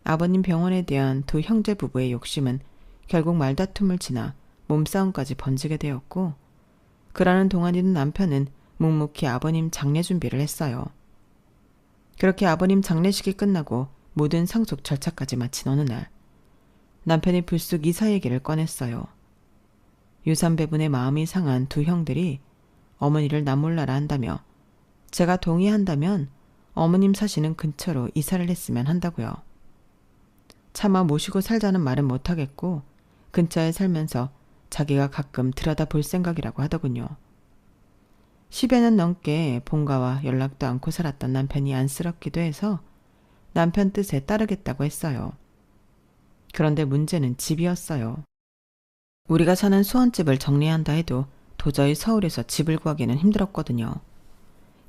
아버님 병원에 대한 두 형제 부부의 욕심은 결국 말다툼을 지나 몸싸움까지 번지게 되었고, 그러는 동안이던 남편은 묵묵히 아버님 장례 준비를 했어요. 그렇게 아버님 장례식이 끝나고 모든 상속 절차까지 마친 어느 날, 남편이 불쑥 이사 얘기를 꺼냈어요. 유산 배분에 마음이 상한 두 형들이 어머니를 나몰라라 한다며 제가 동의한다면 어머님 사시는 근처로 이사를 했으면 한다고요. 차마 모시고 살자는 말은 못하겠고 근처에 살면서 자기가 가끔 들여다볼 생각이라고 하더군요. 10여 년 넘게 본가와 연락도 않고 살았던 남편이 안쓰럽기도 해서 남편 뜻에 따르겠다고 했어요. 그런데 문제는 집이었어요. 우리가 사는 수원집을 정리한다 해도 도저히 서울에서 집을 구하기는 힘들었거든요.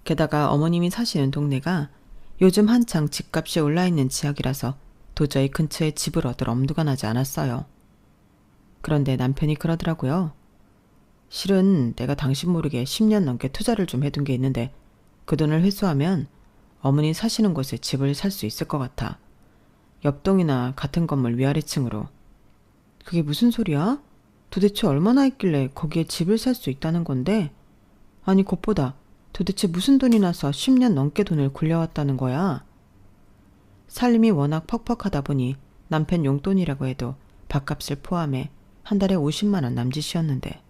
게다가 어머님이 사시는 동네가 요즘 한창 집값이 올라있는 지역이라서 도저히 근처에 집을 얻을 엄두가 나지 않았어요. 그런데 남편이 그러더라고요. 실은 내가 당신 모르게 10년 넘게 투자를 좀 해둔 게 있는데 그 돈을 회수하면 어머니 사시는 곳에 집을 살 수 있을 것 같아. 옆동이나 같은 건물 위아래층으로. 그게 무슨 소리야? 도대체 얼마나 있길래 거기에 집을 살 수 있다는 건데? 아니 그것보다 도대체 무슨 돈이 나서 10년 넘게 돈을 굴려왔다는 거야? 살림이 워낙 퍽퍽하다 보니 남편 용돈이라고 해도 밥값을 포함해 한 달에 50만 원 남짓이었는데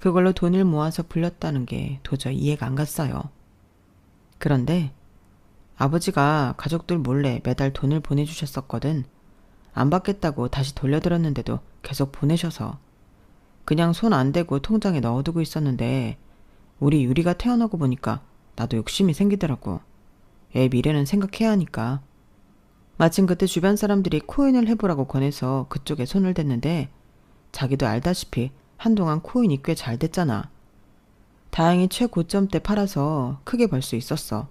그걸로 돈을 모아서 불렸다는 게 도저히 이해가 안 갔어요. 그런데 아버지가 가족들 몰래 매달 돈을 보내주셨었거든. 안 받겠다고 다시 돌려드렸는데도 계속 보내셔서 그냥 손 안 대고 통장에 넣어두고 있었는데 우리 유리가 태어나고 보니까 나도 욕심이 생기더라고. 애 미래는 생각해야 하니까. 마침 그때 주변 사람들이 코인을 해보라고 권해서 그쪽에 손을 댔는데 자기도 알다시피 한동안 코인이 꽤 잘 됐잖아. 다행히 최고점 때 팔아서 크게 벌 수 있었어.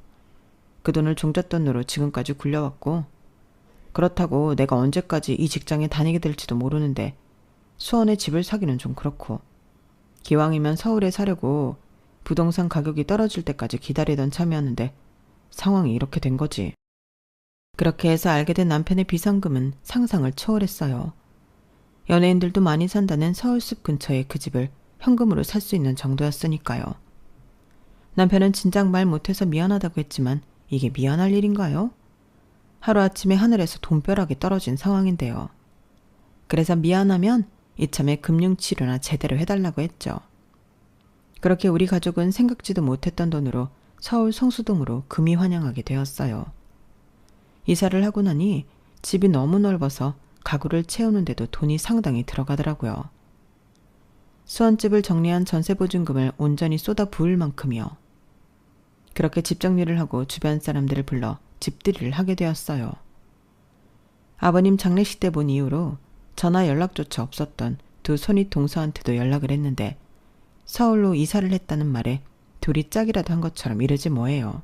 그 돈을 종잣돈으로 지금까지 굴려왔고 그렇다고 내가 언제까지 이 직장에 다니게 될지도 모르는데 수원에 집을 사기는 좀 그렇고 기왕이면 서울에 사려고 부동산 가격이 떨어질 때까지 기다리던 참이었는데 상황이 이렇게 된 거지. 그렇게 해서 알게 된 남편의 비상금은 상상을 초월했어요. 연예인들도 많이 산다는 서울숲 근처의 그 집을 현금으로 살 수 있는 정도였으니까요. 남편은 진작 말 못해서 미안하다고 했지만 이게 미안할 일인가요? 하루아침에 하늘에서 돈벼락이 떨어진 상황인데요. 그래서 미안하면 이참에 금융치료나 제대로 해달라고 했죠. 그렇게 우리 가족은 생각지도 못했던 돈으로 서울 성수동으로 금이 환영하게 되었어요. 이사를 하고 나니 집이 너무 넓어서 가구를 채우는데도 돈이 상당히 들어가더라고요. 수원집을 정리한 전세보증금을 온전히 쏟아 부을 만큼이요. 그렇게 집 정리를 하고 주변 사람들을 불러 집들이를 하게 되었어요. 아버님 장례식 때 본 이후로 전화 연락조차 없었던 두 손윗 동서한테도 연락을 했는데 서울로 이사를 했다는 말에 둘이 짝이라도 한 것처럼 이러지 뭐예요.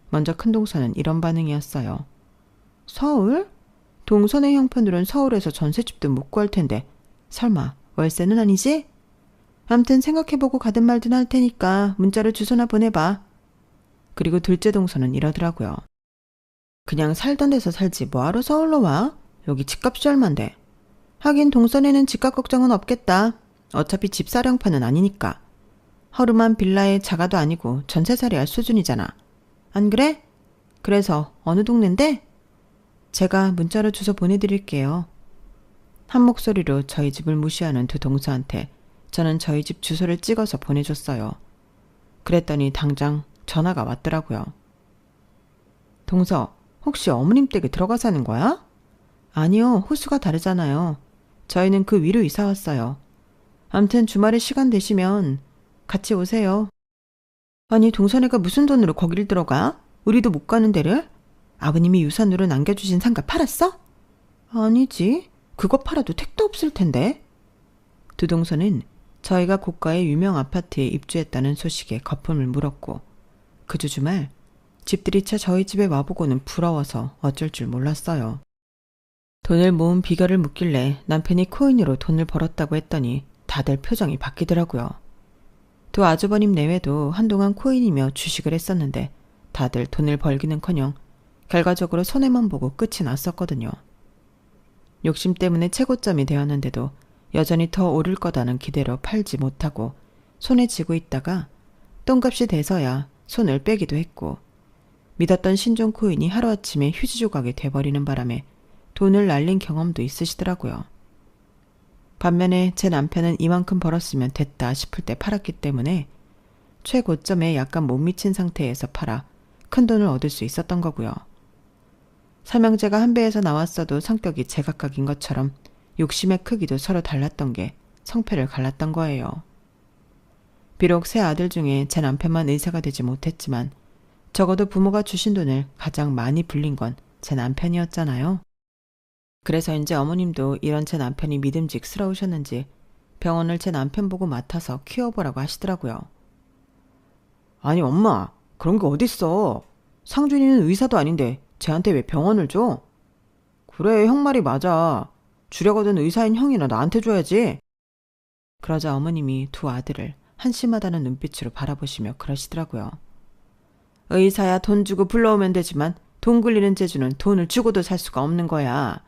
먼저 큰 동서는 이런 반응이었어요. 서울? 동서네 형편들은 서울에서 전셋집도 못 구할 텐데 설마 월세는 아니지? 암튼 생각해보고 가든 말든 할 테니까 문자로 주소나 보내봐. 그리고 둘째 동서는 이러더라고요. 그냥 살던 데서 살지 뭐하러 서울로 와? 여기 집값이 얼만데. 하긴 동서네는 집값 걱정은 없겠다. 어차피 집사령판은 아니니까. 허름한 빌라에 자가도 아니고 전세살이 할 수준이잖아. 안 그래? 그래서 어느 동네인데? 제가 문자로 주소 보내드릴게요. 한 목소리로 저희 집을 무시하는 두 동서한테 저는 저희 집 주소를 찍어서 보내줬어요. 그랬더니 당장 전화가 왔더라고요. 동서, 혹시 어머님 댁에 들어가 사는 거야? 아니요, 호수가 다르잖아요. 저희는 그 위로 이사 왔어요. 암튼 주말에 시간 되시면 같이 오세요. 아니, 동선애가 무슨 돈으로 거기를 들어가? 우리도 못 가는 데를? 아버님이 유산으로 남겨주신 상가 팔았어? 아니지. 그거 팔아도 택도 없을 텐데. 두 동서는 저희가 고가의 유명 아파트에 입주했다는 소식에 거품을 물었고 그 주 주말 집들이 차 저희 집에 와보고는 부러워서 어쩔 줄 몰랐어요. 돈을 모은 비결을 묻길래 남편이 코인으로 돈을 벌었다고 했더니 다들 표정이 바뀌더라고요. 두 아주버님 내외도 한동안 코인이며 주식을 했었는데 다들 돈을 벌기는커녕 결과적으로 손해만 보고 끝이 났었거든요. 욕심 때문에 최고점이 되었는데도 여전히 더 오를 거다는 기대로 팔지 못하고 손에 쥐고 있다가 똥값이 돼서야 손을 빼기도 했고 믿었던 신종 코인이 하루아침에 휴지 조각이 돼버리는 바람에 돈을 날린 경험도 있으시더라고요. 반면에 제 남편은 이만큼 벌었으면 됐다 싶을 때 팔았기 때문에 최고점에 약간 못 미친 상태에서 팔아 큰 돈을 얻을 수 있었던 거고요. 삼형제가 한 배에서 나왔어도 성격이 제각각인 것처럼 욕심의 크기도 서로 달랐던 게 성패를 갈랐던 거예요. 비록 세 아들 중에 제 남편만 의사가 되지 못했지만 적어도 부모가 주신 돈을 가장 많이 불린 건 제 남편이었잖아요. 그래서인지 어머님도 이런 제 남편이 믿음직스러우셨는지 병원을 제 남편 보고 맡아서 키워보라고 하시더라고요. 아니 엄마, 그런 게 어딨어. 상준이는 의사도 아닌데 쟤한테 왜 병원을 줘? 그래, 형 말이 맞아. 주려거든 의사인 형이나 나한테 줘야지. 그러자 어머님이 두 아들을 한심하다는 눈빛으로 바라보시며 그러시더라고요. 의사야 돈 주고 불러오면 되지만 돈 굴리는 재주는 돈을 주고도 살 수가 없는 거야.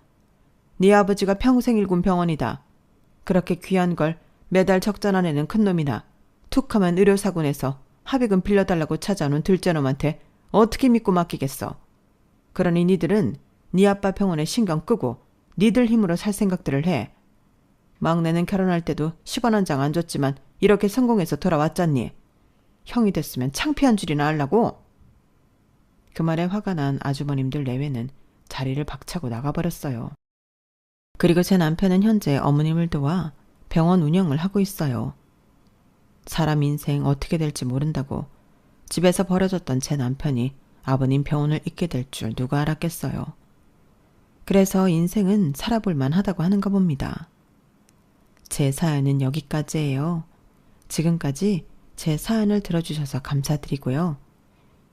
네 아버지가 평생 일군 병원이다. 그렇게 귀한 걸 매달 적자나 내는 큰 놈이나 툭하면 의료사고 내서 합의금 빌려달라고 찾아오는 둘째놈한테 어떻게 믿고 맡기겠어. 그러니 니들은 네 아빠 병원에 신경 끄고 니들 힘으로 살 생각들을 해. 막내는 결혼할 때도 10원 한 장 안 줬지만 이렇게 성공해서 돌아왔잖니. 형이 됐으면 창피한 줄이나 알라고. 그 말에 화가 난 아주버님들 내외는 자리를 박차고 나가버렸어요. 그리고 제 남편은 현재 어머님을 도와 병원 운영을 하고 있어요. 사람 인생 어떻게 될지 모른다고 집에서 버려졌던 제 남편이 아버님 병원을 잇게 될 줄 누가 알았겠어요. 그래서 인생은 살아볼만 하다고 하는가 봅니다. 제 사연은 여기까지예요. 지금까지 제 사연을 들어주셔서 감사드리고요.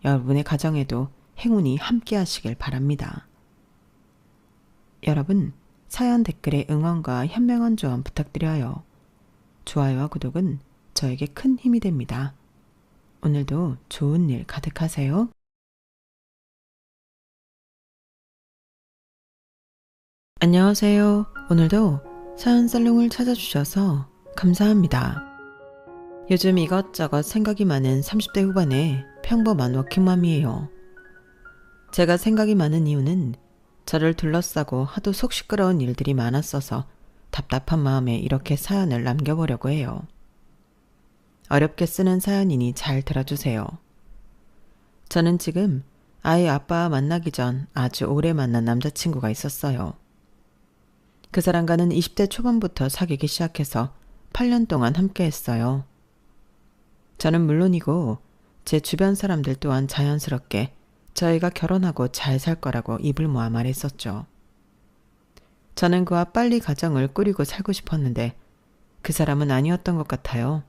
여러분의 가정에도 행운이 함께 하시길 바랍니다. 여러분, 사연 댓글에 응원과 현명한 조언 부탁드려요. 좋아요와 구독은 저에게 큰 힘이 됩니다. 오늘도 좋은 일 가득하세요. 안녕하세요. 오늘도 사연 살롱을 찾아주셔서 감사합니다. 요즘 이것저것 생각이 많은 30대 후반의 평범한 워킹맘이에요. 제가 생각이 많은 이유는 저를 둘러싸고 하도 속 시끄러운 일들이 많았어서 답답한 마음에 이렇게 사연을 남겨보려고 해요. 어렵게 쓰는 사연이니 잘 들어주세요. 저는 지금 아이 아빠와 만나기 전 아주 오래 만난 남자친구가 있었어요. 그 사람과는 20대 초반부터 사귀기 시작해서 8년 동안 함께 했어요. 저는 물론이고 제 주변 사람들 또한 자연스럽게 저희가 결혼하고 잘 살 거라고 입을 모아 말했었죠. 저는 그와 빨리 가정을 꾸리고 살고 싶었는데 그 사람은 아니었던 것 같아요.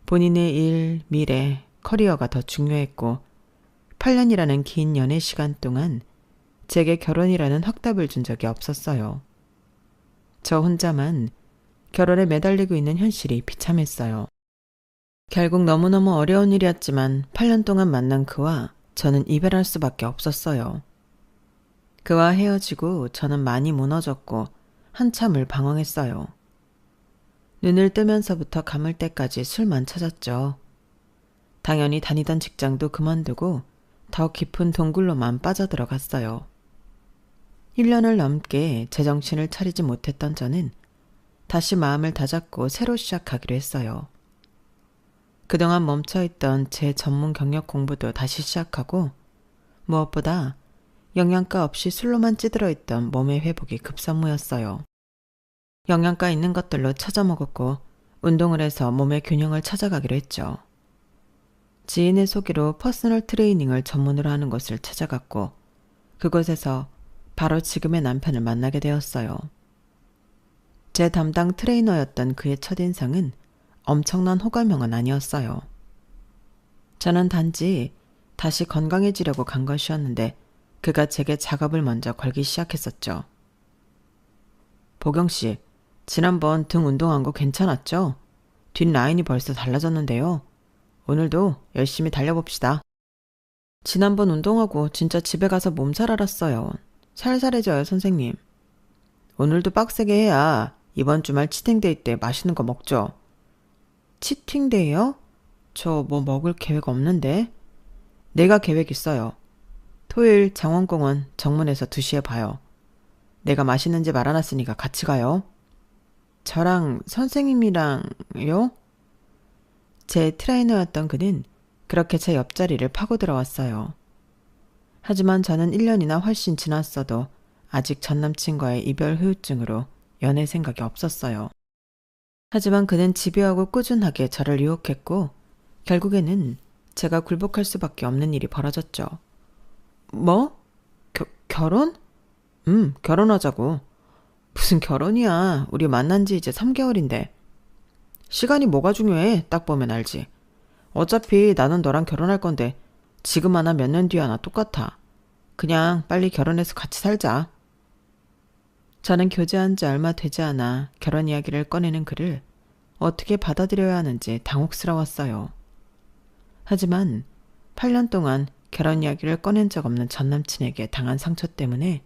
본인의 일, 미래, 커리어가 더 중요했고 8년이라는 긴 연애 시간 동안 제게 결혼이라는 확답을 준 적이 없었어요. 저 혼자만 결혼에 매달리고 있는 현실이 비참했어요. 결국 너무너무 어려운 일이었지만 8년 동안 만난 그와 저는 이별할 수밖에 없었어요. 그와 헤어지고 저는 많이 무너졌고 한참을 방황했어요. 눈을 뜨면서부터 감을 때까지 술만 찾았죠. 당연히 다니던 직장도 그만두고 더 깊은 동굴로만 빠져들어갔어요. 1년을 넘게 제정신을 차리지 못했던 저는 다시 마음을 다잡고 새로 시작하기로 했어요. 그동안 멈춰있던 제 전문 경력 공부도 다시 시작하고 무엇보다 영양가 없이 술로만 찌들어 있던 몸의 회복이 급선무였어요. 영양가 있는 것들로 찾아 먹었고 운동을 해서 몸의 균형을 찾아가기로 했죠. 지인의 소개로 퍼스널 트레이닝을 전문으로 하는 곳을 찾아갔고 그곳에서 바로 지금의 남편을 만나게 되었어요. 제 담당 트레이너였던 그의 첫인상은 엄청난 호감형은 아니었어요. 저는 단지 다시 건강해지려고 간 것이었는데 그가 제게 작업을 먼저 걸기 시작했었죠. 보경씨, 지난번 등 운동한 거 괜찮았죠? 뒷라인이 벌써 달라졌는데요. 오늘도 열심히 달려봅시다. 지난번 운동하고 진짜 집에 가서 몸살 알았어요. 살살해져요, 선생님. 오늘도 빡세게 해야 이번 주말 치팅데이 때 맛있는 거 먹죠. 치팅데이요? 저 뭐 먹을 계획 없는데. 내가 계획 있어요. 토요일 장원공원 정문에서 2시에 봐요. 내가 맛있는 집 알아놨으니까 같이 가요. 저랑 선생님이랑요? 제 트레이너였던 그는 그렇게 제 옆자리를 파고 들어왔어요. 하지만 저는 1년이나 훨씬 지났어도 아직 전남친과의 이별 후유증으로 연애 생각이 없었어요. 하지만 그는 집요하고 꾸준하게 저를 유혹했고 결국에는 제가 굴복할 수밖에 없는 일이 벌어졌죠. 뭐? 결혼? 결혼하자고. 무슨 결혼이야. 우리 만난 지 이제 3개월인데. 시간이 뭐가 중요해. 딱 보면 알지. 어차피 나는 너랑 결혼할 건데 지금 하나 몇 년 뒤 하나 똑같아. 그냥 빨리 결혼해서 같이 살자. 저는 교제한 지 얼마 되지 않아 결혼 이야기를 꺼내는 그를 어떻게 받아들여야 하는지 당혹스러웠어요. 하지만 8년 동안 결혼 이야기를 꺼낸 적 없는 전남친에게 당한 상처 때문에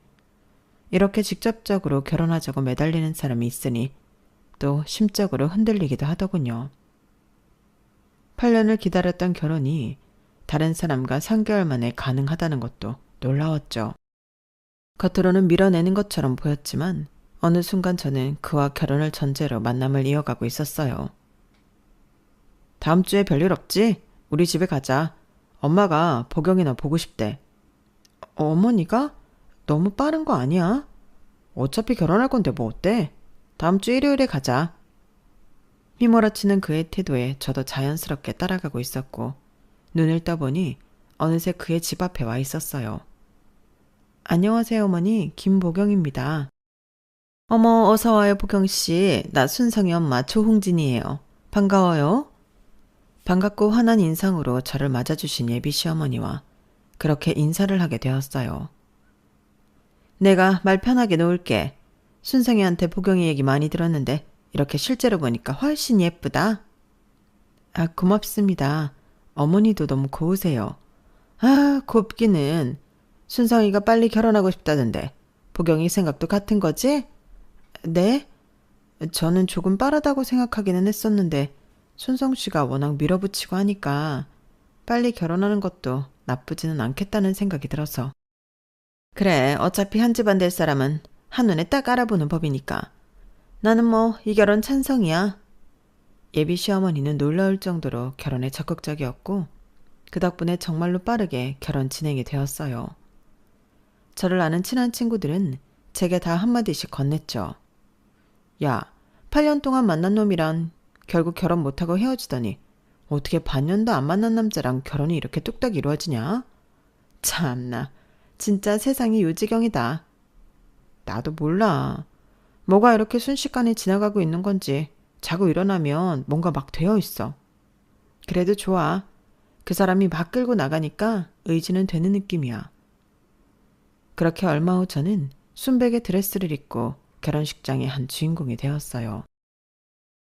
이렇게 직접적으로 결혼하자고 매달리는 사람이 있으니 또 심적으로 흔들리기도 하더군요. 8년을 기다렸던 결혼이 다른 사람과 3개월 만에 가능하다는 것도 놀라웠죠. 겉으로는 밀어내는 것처럼 보였지만 어느 순간 저는 그와 결혼을 전제로 만남을 이어가고 있었어요. 다음 주에 별일 없지? 우리 집에 가자. 엄마가 보경이나 보고 싶대. 어머니가? 너무 빠른 거 아니야? 어차피 결혼할 건데 뭐 어때? 다음 주 일요일에 가자. 휘몰아치는 그의 태도에 저도 자연스럽게 따라가고 있었고 눈을 떠보니 어느새 그의 집 앞에 와 있었어요. 안녕하세요 어머니, 김보경입니다. 어머 어서와요 보경씨. 나 순성이 엄마 조홍진이에요. 반가워요. 반갑고 환한 인상으로 저를 맞아주신 예비 시어머니와 그렇게 인사를 하게 되었어요. 내가 말 편하게 놓을게. 순성이한테 보경이 얘기 많이 들었는데 이렇게 실제로 보니까 훨씬 예쁘다. 아, 고맙습니다. 어머니도 너무 고우세요. 아, 곱기는. 순성이가 빨리 결혼하고 싶다던데 보경이 생각도 같은 거지? 네? 저는 조금 빠르다고 생각하기는 했었는데 순성씨가 워낙 밀어붙이고 하니까 빨리 결혼하는 것도 나쁘지는 않겠다는 생각이 들어서. 그래, 어차피 한 집안 될 사람은 한눈에 딱 알아보는 법이니까. 나는 뭐 이 결혼 찬성이야. 예비 시어머니는 놀라울 정도로 결혼에 적극적이었고 그 덕분에 정말로 빠르게 결혼 진행이 되었어요. 저를 아는 친한 친구들은 제게 다 한마디씩 건넸죠. 야, 8년 동안 만난 놈이란 결국 결혼 못하고 헤어지더니 어떻게 반년도 안 만난 남자랑 결혼이 이렇게 뚝딱 이루어지냐? 참나, 진짜 세상이 요지경이다. 나도 몰라. 뭐가 이렇게 순식간에 지나가고 있는 건지 자고 일어나면 뭔가 막 되어 있어. 그래도 좋아. 그 사람이 막 끌고 나가니까 의지는 되는 느낌이야. 그렇게 얼마 후 저는 순백의 드레스를 입고 결혼식장의 한 주인공이 되었어요.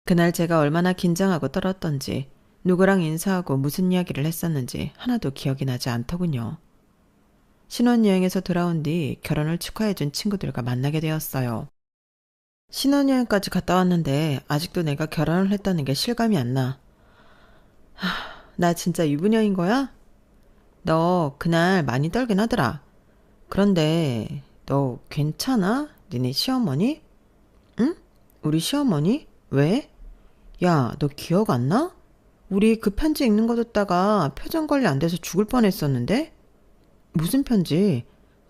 그날 제가 얼마나 긴장하고 떨었던지 누구랑 인사하고 무슨 이야기를 했었는지 하나도 기억이 나지 않더군요. 신혼여행에서 돌아온 뒤 결혼을 축하해준 친구들과 만나게 되었어요. 신혼여행까지 갔다 왔는데 아직도 내가 결혼을 했다는 게 실감이 안 나. 나 진짜 유부녀인 거야? 너 그날 많이 떨긴 하더라. 그런데 너 괜찮아? 니네 시어머니? 응? 우리 시어머니? 왜? 야, 너 기억 안 나? 우리 그 편지 읽는 거 듣다가 표정 관리 안 돼서 죽을 뻔했었는데? 무슨 편지?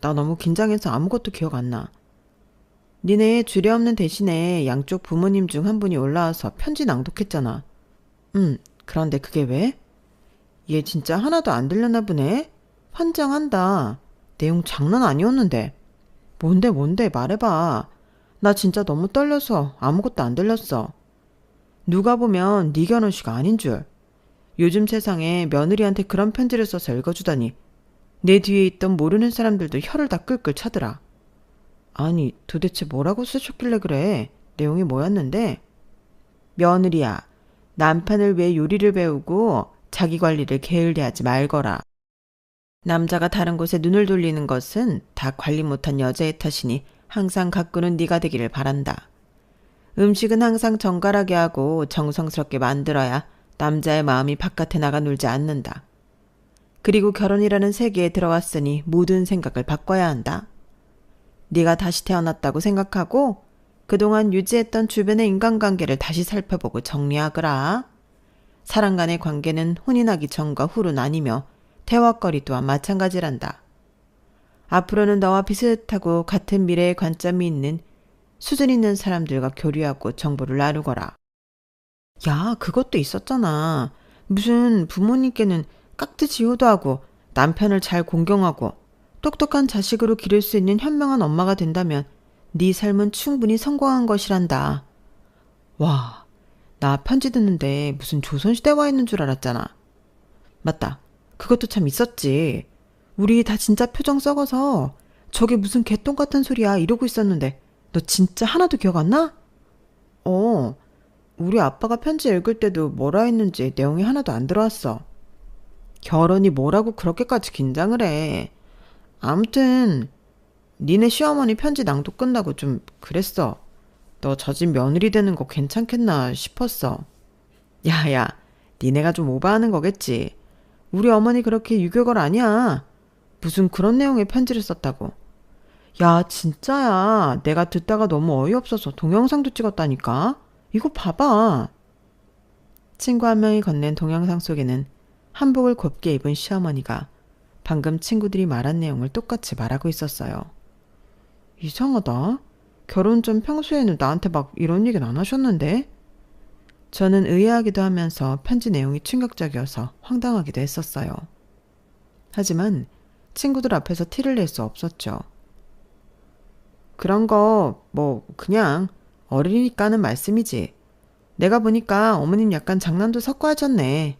나 너무 긴장해서 아무것도 기억 안 나. 니네 주례없는 대신에 양쪽 부모님 중 한 분이 올라와서 편지 낭독했잖아. 그런데 그게 왜? 얘 진짜 하나도 안 들렸나 보네? 환장한다. 내용 장난 아니었는데. 뭔데 말해봐. 나 진짜 너무 떨려서 아무것도 안 들렸어. 누가 보면 네 결혼식 아닌 줄. 요즘 세상에 며느리한테 그런 편지를 써서 읽어주다니. 내 뒤에 있던 모르는 사람들도 혀를 다 끌끌 차더라. 아니 도대체 뭐라고 쓰셨길래 그래? 내용이 뭐였는데? 며느리야, 남편을 위해 요리를 배우고 자기 관리를 게을리하지 말거라. 남자가 다른 곳에 눈을 돌리는 것은 다 관리 못한 여자의 탓이니 항상 가꾸는 네가 되기를 바란다. 음식은 항상 정갈하게 하고 정성스럽게 만들어야 남자의 마음이 바깥에 나가 놀지 않는다. 그리고 결혼이라는 세계에 들어왔으니 모든 생각을 바꿔야 한다. 네가 다시 태어났다고 생각하고 그동안 유지했던 주변의 인간관계를 다시 살펴보고 정리하거라. 사람 간의 관계는 혼인하기 전과 후로 나뉘며 대화거리 또한 마찬가지란다. 앞으로는 너와 비슷하고 같은 미래의 관점이 있는 수준 있는 사람들과 교류하고 정보를 나누거라. 야, 그것도 있었잖아. 무슨 부모님께는 깍듯이 효도하고 남편을 잘 공경하고 똑똑한 자식으로 기를 수 있는 현명한 엄마가 된다면 네 삶은 충분히 성공한 것이란다. 와, 나 편지 듣는데 무슨 조선시대 와 있는 줄 알았잖아. 맞다. 그것도 참 있었지. 우리 다 진짜 표정 썩어서 저게 무슨 개똥 같은 소리야 이러고 있었는데 너 진짜 하나도 기억 안 나? 우리 아빠가 편지 읽을 때도 뭐라 했는지 내용이 하나도 안 들어왔어. 결혼이 뭐라고 그렇게까지 긴장을 해. 아무튼 니네 시어머니 편지 낭독 끝나고 좀 그랬어. 너 저 집 며느리 되는 거 괜찮겠나 싶었어. 야야, 니네가 좀 오버하는 거겠지. 우리 어머니 그렇게 유교걸 아니야. 무슨 그런 내용의 편지를 썼다고. 야, 진짜야. 내가 듣다가 너무 어이없어서 동영상도 찍었다니까. 이거 봐봐. 친구 한 명이 건넨 동영상 속에는 한복을 곱게 입은 시어머니가 방금 친구들이 말한 내용을 똑같이 말하고 있었어요. 이상하다. 결혼 전 평소에는 나한테 막 이런 얘기는 안 하셨는데? 저는 의아하기도 하면서 편지 내용이 충격적이어서 황당하기도 했었어요. 하지만 친구들 앞에서 티를 낼 수 없었죠. 그런 거 그냥 어린이니까 하는 말씀이지. 내가 보니까 어머님 약간 장난도 섞어 하셨네.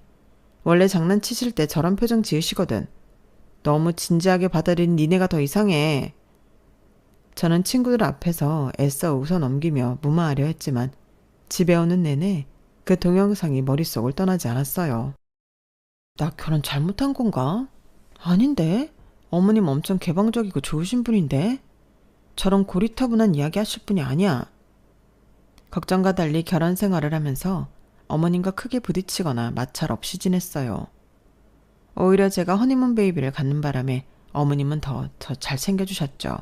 원래 장난치실 때 저런 표정 지으시거든. 너무 진지하게 받아들인 니네가 더 이상해. 저는 친구들 앞에서 애써 웃어 넘기며 무마하려 했지만 집에 오는 내내 그 동영상이 머릿속을 떠나지 않았어요. 나 결혼 잘못한 건가? 아닌데? 어머님 엄청 개방적이고 좋으신 분인데? 저런 고리타분한 이야기 하실 분이 아니야. 걱정과 달리 결혼 생활을 하면서 어머님과 크게 부딪히거나 마찰 없이 지냈어요. 오히려 제가 허니문 베이비를 갖는 바람에 어머님은 더 잘 챙겨주셨죠.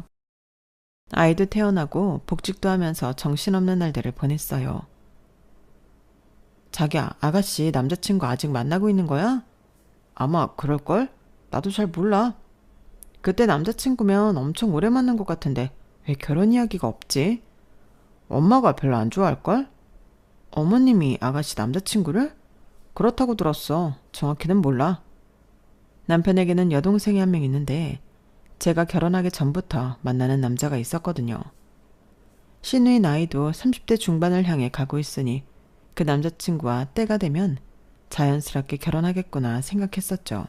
아이도 태어나고 복직도 하면서 정신없는 날들을 보냈어요. 자기야, 아가씨 남자친구 아직 만나고 있는 거야? 아마 그럴걸? 나도 잘 몰라. 그때 남자친구면 엄청 오래 만난 것 같은데 왜 결혼 이야기가 없지? 엄마가 별로 안 좋아할걸? 어머님이 아가씨 남자친구를? 그렇다고 들었어. 정확히는 몰라. 남편에게는 여동생이 한 명 있는데 제가 결혼하기 전부터 만나는 남자가 있었거든요. 신우의 나이도 30대 중반을 향해 가고 있으니 그 남자친구와 때가 되면 자연스럽게 결혼하겠구나 생각했었죠.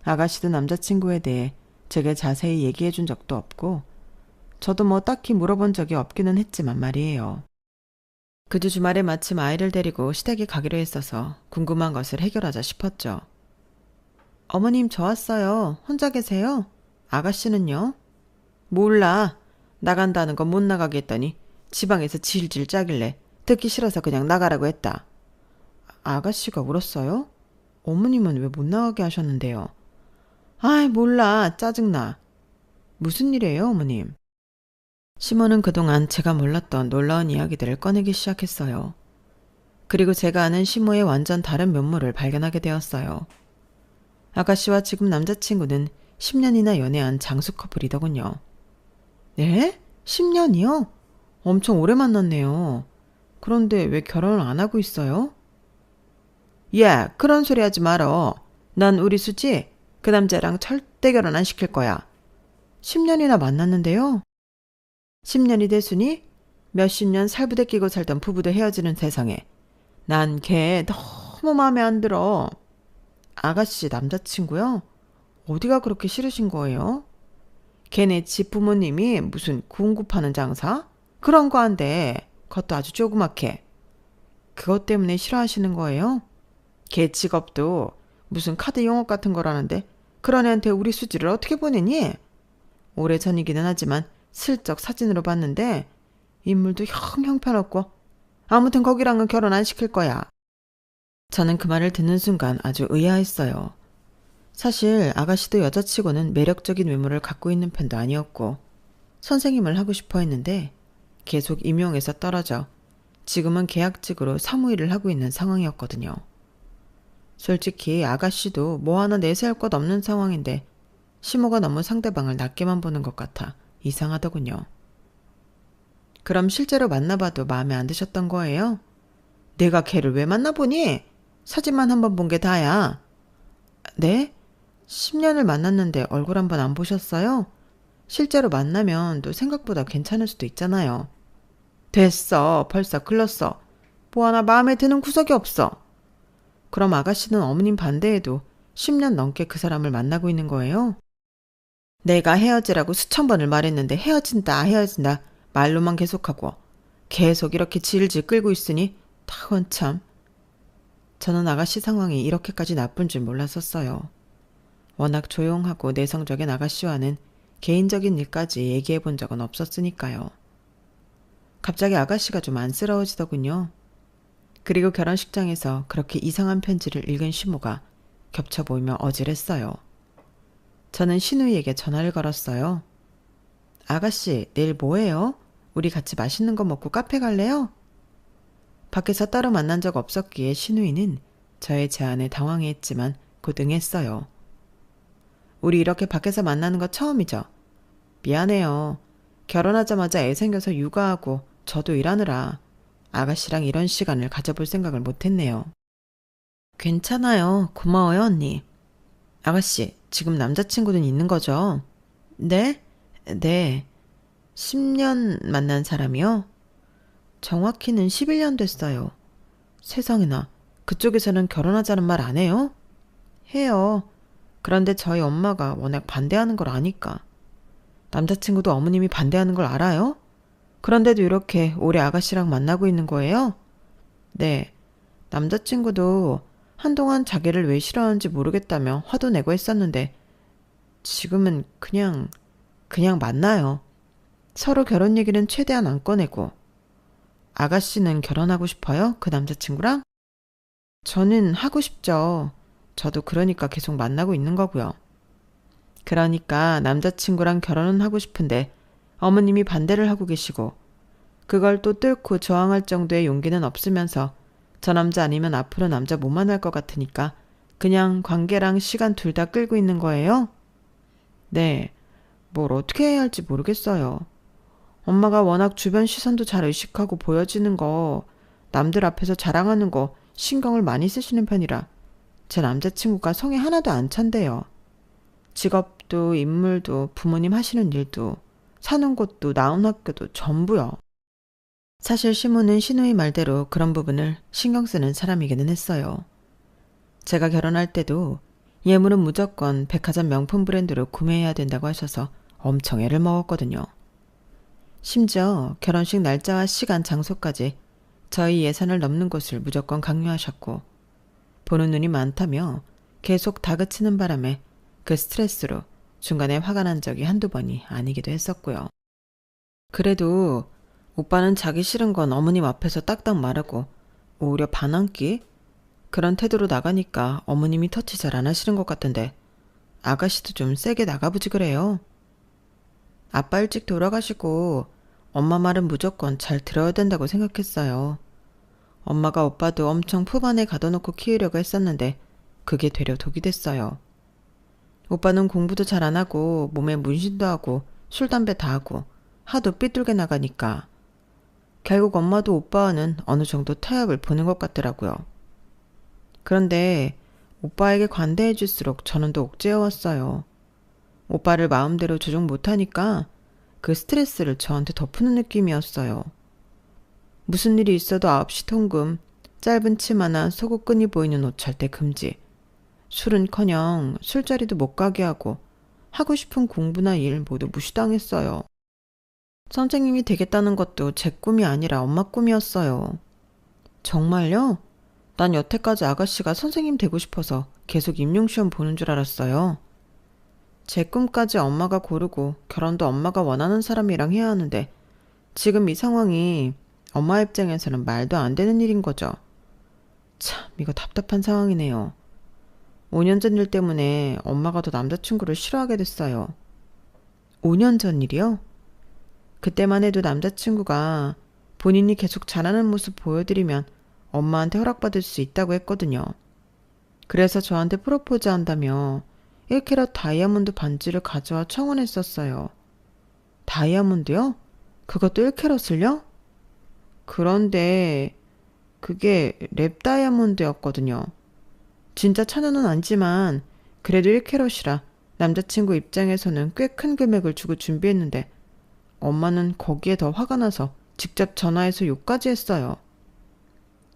아가씨도 남자친구에 대해 제게 자세히 얘기해 준 적도 없고 저도 딱히 물어본 적이 없기는 했지만 말이에요. 그주 주말에 마침 아이를 데리고 시댁에 가기로 했어서 궁금한 것을 해결하자 싶었죠. 어머님 저 왔어요. 혼자 계세요? 아가씨는요? 몰라. 나간다는 건 못 나가게 했더니 지방에서 질질 짜길래 듣기 싫어서 그냥 나가라고 했다. 아가씨가 울었어요? 어머님은 왜 못 나가게 하셨는데요? 아이 몰라. 짜증나. 무슨 일이에요 어머님? 시모는 그동안 제가 몰랐던 놀라운 이야기들을 꺼내기 시작했어요. 그리고 제가 아는 시모의 완전 다른 면모를 발견하게 되었어요. 아가씨와 지금 남자친구는 10년이나 연애한 장수 커플이더군요. 네? 10년이요? 엄청 오래 만났네요. 그런데 왜 결혼을 안 하고 있어요? 야, 그런 소리 하지 말어. 난 우리 수지 그 남자랑 절대 결혼 안 시킬 거야. 10년이나 만났는데요. 10년이 됐으니 몇십 년 살부대 끼고 살던 부부도 헤어지는 세상에 난 걔 너무 마음에 안 들어. 아가씨 남자친구요? 어디가 그렇게 싫으신 거예요? 걔네 집 부모님이 무슨 구운구 파는 장사? 그런 거 한대. 그것도 아주 조그맣게. 그것 때문에 싫어하시는 거예요? 걔 직업도 무슨 카드 영업 같은 거라는데 그런 애한테 우리 수지를 어떻게 보내니? 오래전이기는 하지만 슬쩍 사진으로 봤는데 인물도 형편없고 아무튼 거기랑은 결혼 안 시킬 거야. 저는 그 말을 듣는 순간 아주 의아했어요. 사실 아가씨도 여자치고는 매력적인 외모를 갖고 있는 편도 아니었고 선생님을 하고 싶어 했는데 계속 임용에서 떨어져 지금은 계약직으로 사무일을 하고 있는 상황이었거든요. 솔직히 아가씨도 뭐 하나 내세울 것 없는 상황인데 시모가 너무 상대방을 낮게만 보는 것 같아 이상하더군요. 그럼 실제로 만나봐도 마음에 안 드셨던 거예요? 내가 걔를 왜 만나보니? 사진만 한번 본 게 다야. 네? 10년을 만났는데 얼굴 한번 안 보셨어요? 실제로 만나면 또 생각보다 괜찮을 수도 있잖아요. 됐어. 벌써 글렀어. 뭐 하나 마음에 드는 구석이 없어. 그럼 아가씨는 어머님 반대에도 10년 넘게 그 사람을 만나고 있는 거예요? 내가 헤어지라고 수천 번을 말했는데 헤어진다 말로만 계속하고 계속 이렇게 질질 끌고 있으니 타원 참. 저는 아가씨 상황이 이렇게까지 나쁜 줄 몰랐었어요. 워낙 조용하고 내성적인 아가씨와는 개인적인 일까지 얘기해 본 적은 없었으니까요. 갑자기 아가씨가 좀 안쓰러워지더군요. 그리고 결혼식장에서 그렇게 이상한 편지를 읽은 시모가 겹쳐 보이며 어질했어요. 저는 신우이에게 전화를 걸었어요. 아가씨, 내일 뭐해요? 우리 같이 맛있는 거 먹고 카페 갈래요? 밖에서 따로 만난 적 없었기에 신우이는 저의 제안에 당황했지만 곧 응했어요. 우리 이렇게 밖에서 만나는 거 처음이죠? 미안해요. 결혼하자마자 애 생겨서 육아하고 저도 일하느라 아가씨랑 이런 시간을 가져볼 생각을 못했네요. 괜찮아요. 고마워요, 언니. 아가씨, 지금 남자친구는 있는 거죠? 네? 네. 10년 만난 사람이요? 정확히는 11년 됐어요. 세상에나, 그쪽에서는 결혼하자는 말 안 해요? 해요. 그런데 저희 엄마가 워낙 반대하는 걸 아니까. 남자친구도 어머님이 반대하는 걸 알아요? 그런데도 이렇게 오래 아가씨랑 만나고 있는 거예요? 네. 남자친구도 한동안 자기를 왜 싫어하는지 모르겠다며 화도 내고 했었는데 지금은 그냥 만나요. 서로 결혼 얘기는 최대한 안 꺼내고. 아가씨는 결혼하고 싶어요? 그 남자친구랑? 저는 하고 싶죠. 저도 그러니까 계속 만나고 있는 거고요. 그러니까 남자친구랑 결혼은 하고 싶은데 어머님이 반대를 하고 계시고 그걸 또 뚫고 저항할 정도의 용기는 없으면서 저 남자 아니면 앞으로 남자 못 만날 것 같으니까 그냥 관계랑 시간 둘 다 끌고 있는 거예요? 네. 뭘 어떻게 해야 할지 모르겠어요. 엄마가 워낙 주변 시선도 잘 의식하고 보여지는 거, 남들 앞에서 자랑하는 거 신경을 많이 쓰시는 편이라 제 남자친구가 성에 하나도 안 찬대요. 직업도 인물도 부모님 하시는 일도 사는 곳도 나온 학교도 전부요. 사실 시모는 신우이 말대로 그런 부분을 신경 쓰는 사람이기는 했어요. 제가 결혼할 때도 예물은 무조건 백화점 명품 브랜드로 구매해야 된다고 하셔서 엄청 애를 먹었거든요. 심지어 결혼식 날짜와 시간, 장소까지 저희 예산을 넘는 곳을 무조건 강요하셨고 보는 눈이 많다며 계속 다그치는 바람에 그 스트레스로 중간에 화가 난 적이 한두 번이 아니기도 했었고요. 그래도 오빠는 자기 싫은 건 어머님 앞에서 딱딱 말하고 오히려 반항기? 그런 태도로 나가니까 어머님이 터치 잘 안 하시는 것 같던데 아가씨도 좀 세게 나가보지 그래요. 아빠 일찍 돌아가시고 엄마 말은 무조건 잘 들어야 된다고 생각했어요. 엄마가 오빠도 엄청 품 안에 가둬놓고 키우려고 했었는데 그게 되려 독이 됐어요. 오빠는 공부도 잘 안 하고 몸에 문신도 하고 술, 담배 다 하고 하도 삐뚤게 나가니까 결국 엄마도 오빠와는 어느 정도 타협을 보는 것 같더라고요. 그런데 오빠에게 관대해 줄수록 저는 더 옥죄어왔어요. 오빠를 마음대로 조정 못하니까 그 스트레스를 저한테 덮는 느낌이었어요. 무슨 일이 있어도 9시 통금, 짧은 치마나 속옷끈이 보이는 옷 절대 금지. 술은커녕 술자리도 못 가게 하고 하고 싶은 공부나 일 모두 무시당했어요. 선생님이 되겠다는 것도 제 꿈이 아니라 엄마 꿈이었어요. 정말요? 난 여태까지 아가씨가 선생님 되고 싶어서 계속 임용시험 보는 줄 알았어요. 제 꿈까지 엄마가 고르고 결혼도 엄마가 원하는 사람이랑 해야 하는데 지금 이 상황이 엄마 입장에서는 말도 안 되는 일인 거죠. 참, 이거 답답한 상황이네요. 5년 전 일 때문에 엄마가 더 남자친구를 싫어하게 됐어요. 5년 전 일이요? 그때만 해도 남자친구가 본인이 계속 잘하는 모습 보여드리면 엄마한테 허락받을 수 있다고 했거든요. 그래서 저한테 프로포즈 한다며 1캐럿 다이아몬드 반지를 가져와 청혼했었어요. 다이아몬드요? 그것도 1캐럿을요? 그런데 그게 랩 다이아몬드였거든요. 진짜 천원은 아니지만 그래도 1캐럿이라 남자친구 입장에서는 꽤 큰 금액을 주고 준비했는데 엄마는 거기에 더 화가 나서 직접 전화해서 욕까지 했어요.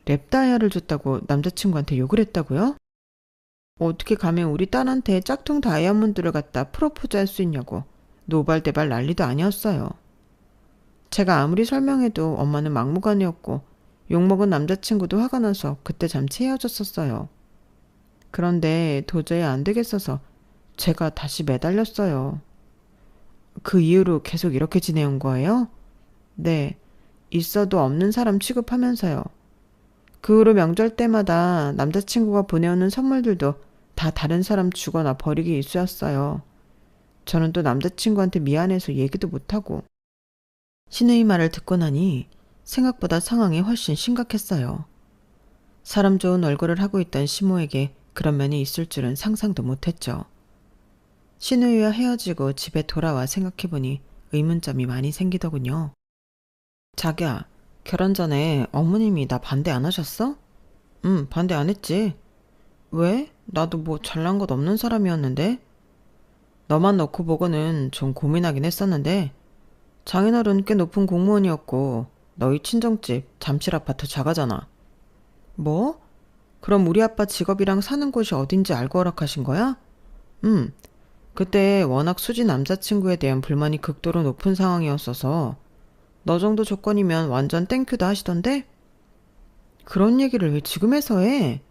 랩 다이아를 줬다고 남자친구한테 욕을 했다고요? 어떻게 감히 우리 딸한테 짝퉁 다이아몬드를 갖다 프로포즈 할 수 있냐고 노발대발 난리도 아니었어요. 제가 아무리 설명해도 엄마는 막무가내였고 욕먹은 남자친구도 화가 나서 그때 잠시 헤어졌었어요. 그런데 도저히 안 되겠어서 제가 다시 매달렸어요. 그 이후로 계속 이렇게 지내온 거예요? 네, 있어도 없는 사람 취급하면서요. 그 후로 명절 때마다 남자친구가 보내오는 선물들도 다 다른 사람 주거나 버리기 일쑤였어요. 저는 또 남자친구한테 미안해서 얘기도 못하고. 신우의 말을 듣고 나니 생각보다 상황이 훨씬 심각했어요. 사람 좋은 얼굴을 하고 있던 시모에게 그런 면이 있을 줄은 상상도 못했죠. 신우이와 헤어지고 집에 돌아와 생각해보니 의문점이 많이 생기더군요. 자기야, 결혼 전에 어머님이 나 반대 안 하셨어? 응, 반대 안 했지. 왜? 나도 뭐 잘난 것 없는 사람이었는데? 너만 놓고 보고는 좀 고민하긴 했었는데 장인어른 꽤 높은 공무원이었고 너희 친정집 잠실 아파트 자가잖아. 뭐? 그럼 우리 아빠 직업이랑 사는 곳이 어딘지 알고 허락하신 거야? 그때 워낙 수지 남자친구에 대한 불만이 극도로 높은 상황이었어서 너 정도 조건이면 완전 땡큐다 하시던데? 그런 얘기를 왜 지금 해서 해?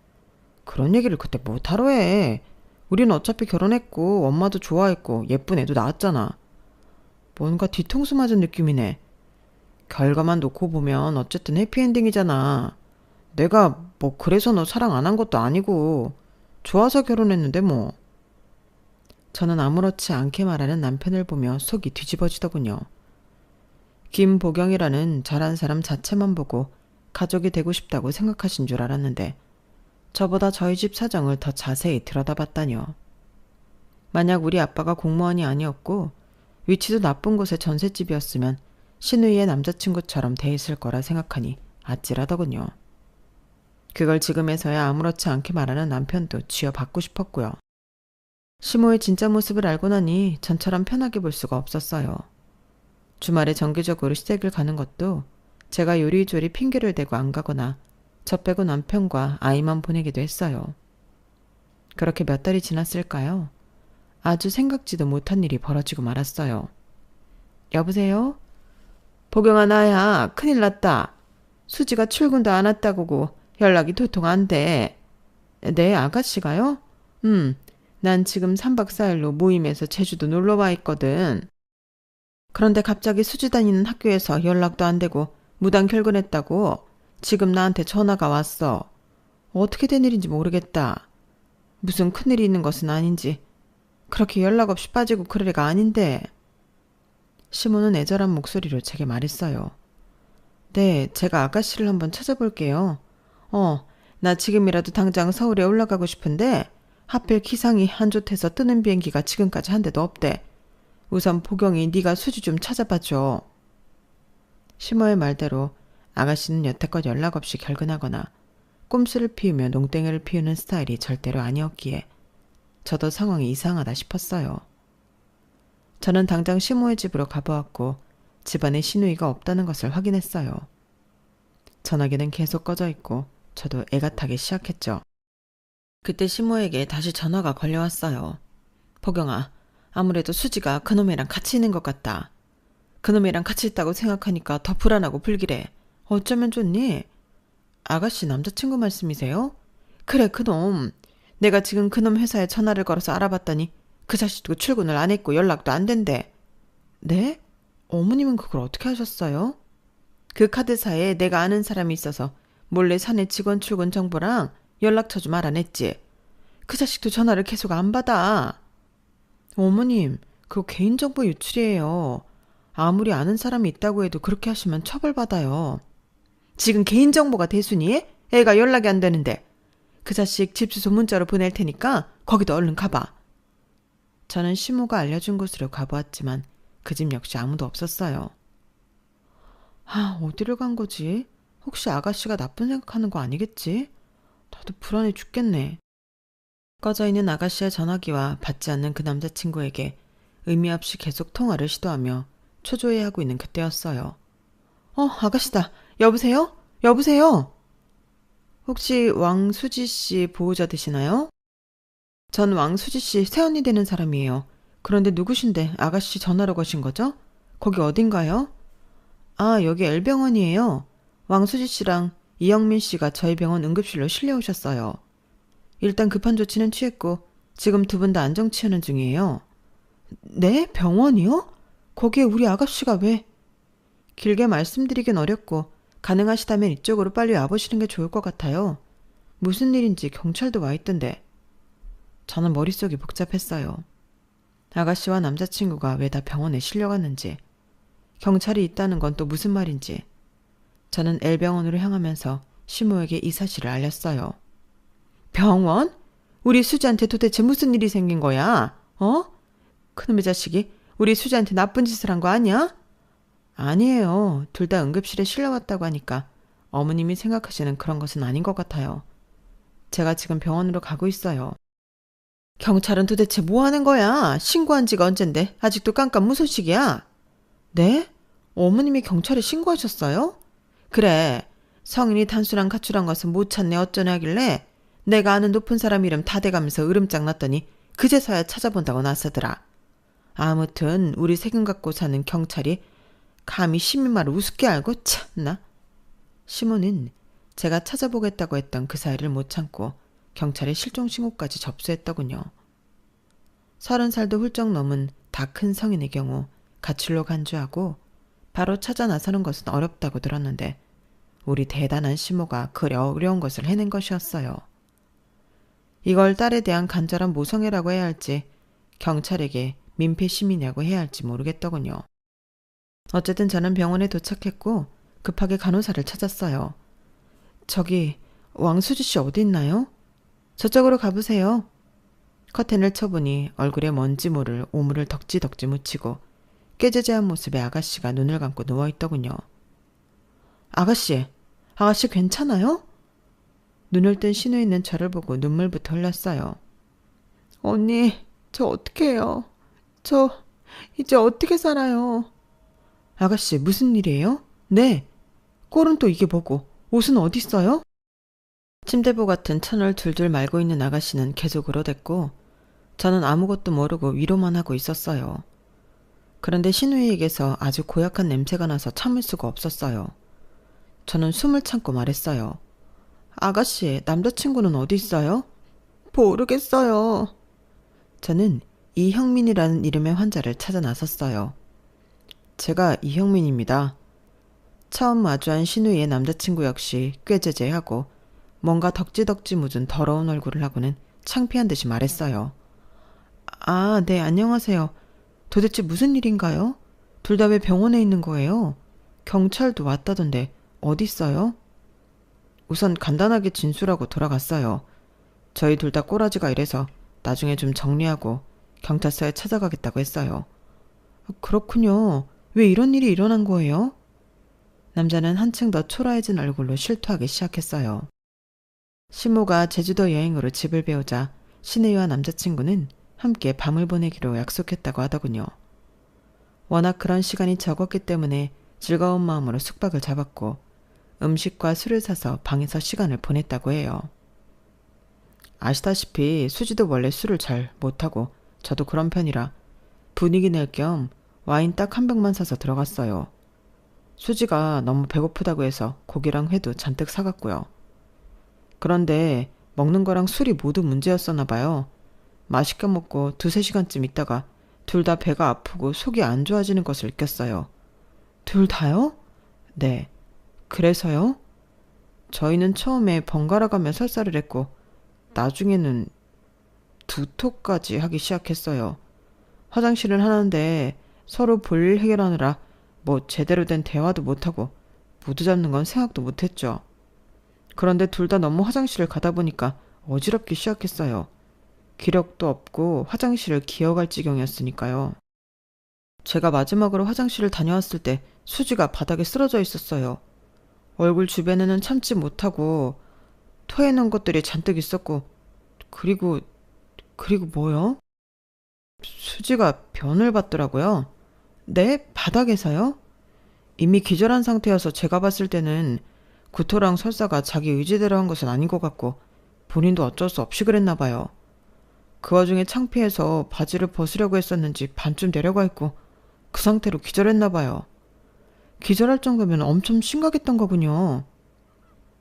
그런 얘기를 그때 못하러 해. 우린 어차피 결혼했고 엄마도 좋아했고 예쁜 애도 낳았잖아. 뭔가 뒤통수 맞은 느낌이네. 결과만 놓고 보면 어쨌든 해피엔딩이잖아. 내가 뭐 그래서 너 사랑 안 한 것도 아니고 좋아서 결혼했는데 뭐. 저는 아무렇지 않게 말하는 남편을 보며 속이 뒤집어지더군요. 김보경이라는 잘한 사람 자체만 보고 가족이 되고 싶다고 생각하신 줄 알았는데 저보다 저희 집 사정을 더 자세히 들여다봤다뇨. 만약 우리 아빠가 공무원이 아니었고 위치도 나쁜 곳의 전셋집이었으면 신우이의 남자친구처럼 돼 있을 거라 생각하니 아찔하더군요. 그걸 지금에서야 아무렇지 않게 말하는 남편도 쥐어받고 싶었고요. 시모의 진짜 모습을 알고 나니 전처럼 편하게 볼 수가 없었어요. 주말에 정기적으로 시댁을 가는 것도 제가 요리조리 핑계를 대고 안 가거나 저 빼고 남편과 아이만 보내기도 했어요. 그렇게 몇 달이 지났을까요? 아주 생각지도 못한 일이 벌어지고 말았어요. 여보세요? 보경아, 나야. 큰일 났다. 수지가 출근도 안 왔다고 연락이 도통 안 돼. 네, 아가씨가요? 난 지금 3박 4일로 모임에서 제주도 놀러와 있거든. 그런데 갑자기 수지 다니는 학교에서 연락도 안 되고 무단 결근했다고 지금 나한테 전화가 왔어. 어떻게 된 일인지 모르겠다. 무슨 큰일이 있는 것은 아닌지 그렇게 연락 없이 빠지고 그럴 애가 아닌데. 시모는 애절한 목소리로 제게 말했어요. 네, 제가 아가씨를 한번 찾아볼게요. 나 지금이라도 당장 서울에 올라가고 싶은데 하필 기상이 안 좋대서 뜨는 비행기가 지금까지 한 대도 없대. 우선 보경이 네가 수지 좀 찾아봐줘. 시모의 말대로 아가씨는 여태껏 연락 없이 결근하거나 꼼수를 피우며 농땡이를 피우는 스타일이 절대로 아니었기에 저도 상황이 이상하다 싶었어요. 저는 당장 시모의 집으로 가보았고 집안에 시누이가 없다는 것을 확인했어요. 전화기는 계속 꺼져 있고 저도 애가 타기 시작했죠. 그때 시모에게 다시 전화가 걸려왔어요. 보경아, 아무래도 수지가 그놈이랑 같이 있는 것 같다. 그놈이랑 같이 있다고 생각하니까 더 불안하고 불길해. 어쩌면 좋니? 아가씨 남자친구 말씀이세요? 그래, 그놈. 내가 지금 그놈 회사에 전화를 걸어서 알아봤더니 그 자식도 출근을 안 했고 연락도 안 된대. 네? 어머님은 그걸 어떻게 하셨어요? 그 카드사에 내가 아는 사람이 있어서 몰래 사내 직원 출근 정보랑 연락처 좀 알아냈지. 그 자식도 전화를 계속 안 받아. 어머님, 그거 개인정보 유출이에요. 아무리 아는 사람이 있다고 해도 그렇게 하시면 처벌받아요. 지금 개인정보가 대순이에? 애가 연락이 안 되는데. 그 자식 집 주소 문자로 보낼 테니까 거기도 얼른 가봐. 저는 시모가 알려준 곳으로 가보았지만 그 집 역시 아무도 없었어요. 어디를 간 거지? 혹시 아가씨가 나쁜 생각하는 거 아니겠지? 나도 불안해 죽겠네. 꺼져 있는 아가씨의 전화기와 받지 않는 그 남자친구에게 의미 없이 계속 통화를 시도하며 초조해하고 있는 그때였어요. 아가씨다. 여보세요? 여보세요? 혹시 왕수지 씨 보호자 되시나요? 전 왕수지 씨 새언니 되는 사람이에요. 그런데 누구신데 아가씨 전화로 거신 거죠? 거기 어딘가요? 여기 L병원이에요. 왕수지 씨랑 이영민 씨가 저희 병원 응급실로 실려오셨어요. 일단 급한 조치는 취했고 지금 두 분 다 안정 취하는 중이에요. 네? 병원이요? 거기에 우리 아가씨가 왜? 길게 말씀드리긴 어렵고 가능하시다면 이쪽으로 빨리 와보시는 게 좋을 것 같아요. 무슨 일인지 경찰도 와 있던데. 저는 머릿속이 복잡했어요. 아가씨와 남자친구가 왜 다 병원에 실려갔는지, 경찰이 있다는 건 또 무슨 말인지. 저는 L병원으로 향하면서 시모에게 이 사실을 알렸어요. 병원? 우리 수지한테 도대체 무슨 일이 생긴 거야? 그놈의 자식이 우리 수지한테 나쁜 짓을 한 거 아니야? 아니에요. 둘 다 응급실에 실려왔다고 하니까 어머님이 생각하시는 그런 것은 아닌 것 같아요. 제가 지금 병원으로 가고 있어요. 경찰은 도대체 뭐 하는 거야? 신고한 지가 언젠데 아직도 깜깜무소식이야? 네? 어머님이 경찰에 신고하셨어요? 그래. 성인이 단수랑 가출한 것은 못 찾네 어쩌네 하길래 내가 아는 높은 사람 이름 다 대가면서 으름장 났더니 그제서야 찾아본다고 나서더라. 아무튼 우리 세금 갖고 사는 경찰이 감히 시민 말을 우습게 알고 참나. 시모는 제가 찾아보겠다고 했던 그 사이를 못 참고 경찰에 실종 신고까지 접수했더군요. 30살도 훌쩍 넘은 다 큰 성인의 경우 가출로 간주하고 바로 찾아 나서는 것은 어렵다고 들었는데 우리 대단한 시모가 그리 어려운 것을 해낸 것이었어요. 이걸 딸에 대한 간절한 모성애라고 해야 할지 경찰에게 민폐 시민이라고 해야 할지 모르겠더군요. 어쨌든 저는 병원에 도착했고 급하게 간호사를 찾았어요. 저기 왕수지 씨 어디 있나요? 저쪽으로 가보세요. 커튼을 쳐보니 얼굴에 뭔지 모를 오물을 덕지덕지 묻히고 꾀죄죄한 모습의 아가씨가 눈을 감고 누워있더군요. 아가씨 괜찮아요? 눈을 뜬 신우 있는 저를 보고 눈물부터 흘렸어요. 언니, 저 어떡해요? 저 이제 어떻게 살아요? 아가씨, 무슨 일이에요? 네. 꼴은 또 이게 뭐고 옷은 어디 있어요? 침대보 같은 천을 둘둘 말고 있는 아가씨는 계속 울어댔고 저는 아무것도 모르고 위로만 하고 있었어요. 그런데 신우이에게서 아주 고약한 냄새가 나서 참을 수가 없었어요. 저는 숨을 참고 말했어요. 아가씨, 남자친구는 어디 있어요? 모르겠어요. 저는 이형민이라는 이름의 환자를 찾아 나섰어요. 제가 이형민입니다. 처음 마주한 신우이의 남자친구 역시 꾀죄죄하고 뭔가 덕지덕지 묻은 더러운 얼굴을 하고는 창피한 듯이 말했어요. 네, 안녕하세요. 도대체 무슨 일인가요? 둘 다 왜 병원에 있는 거예요? 경찰도 왔다던데 어디 있어요? 우선 간단하게 진술하고 돌아갔어요. 저희 둘 다 꼬라지가 이래서 나중에 좀 정리하고 경찰서에 찾아가겠다고 했어요. 그렇군요. 왜 이런 일이 일어난 거예요? 남자는 한층 더 초라해진 얼굴로 실토하기 시작했어요. 시모가 제주도 여행으로 집을 배우자 신우이와 남자친구는 함께 밤을 보내기로 약속했다고 하더군요. 워낙 그런 시간이 적었기 때문에 즐거운 마음으로 숙박을 잡았고 음식과 술을 사서 방에서 시간을 보냈다고 해요. 아시다시피 수지도 원래 술을 잘 못하고 저도 그런 편이라 분위기 낼 겸 와인 딱 한 병만 사서 들어갔어요. 수지가 너무 배고프다고 해서 고기랑 회도 잔뜩 사갔고요. 그런데 먹는 거랑 술이 모두 문제였었나 봐요. 맛있게 먹고 2~3시간쯤 있다가 둘 다 배가 아프고 속이 안 좋아지는 것을 느꼈어요. 둘 다요? 네. 그래서요? 저희는 처음에 번갈아 가며 설사를 했고 나중에는 두토까지 하기 시작했어요. 화장실은 하는데 서로 볼일 해결하느라 뭐 제대로 된 대화도 못하고 모두 잡는 건 생각도 못했죠. 그런데 둘 다 너무 화장실을 가다 보니까 어지럽기 시작했어요. 기력도 없고 화장실을 기어갈 지경이었으니까요. 제가 마지막으로 화장실을 다녀왔을 때 수지가 바닥에 쓰러져 있었어요. 얼굴 주변에는 참지 못하고 토해놓은 것들이 잔뜩 있었고 그리고 뭐요? 수지가 변을 받더라고요. 네? 바닥에서요? 이미 기절한 상태여서 제가 봤을 때는 구토랑 설사가 자기 의지대로 한 것은 아닌 것 같고 본인도 어쩔 수 없이 그랬나 봐요. 그 와중에 창피해서 바지를 벗으려고 했었는지 반쯤 내려가 있고 그 상태로 기절했나 봐요. 기절할 정도면 엄청 심각했던 거군요.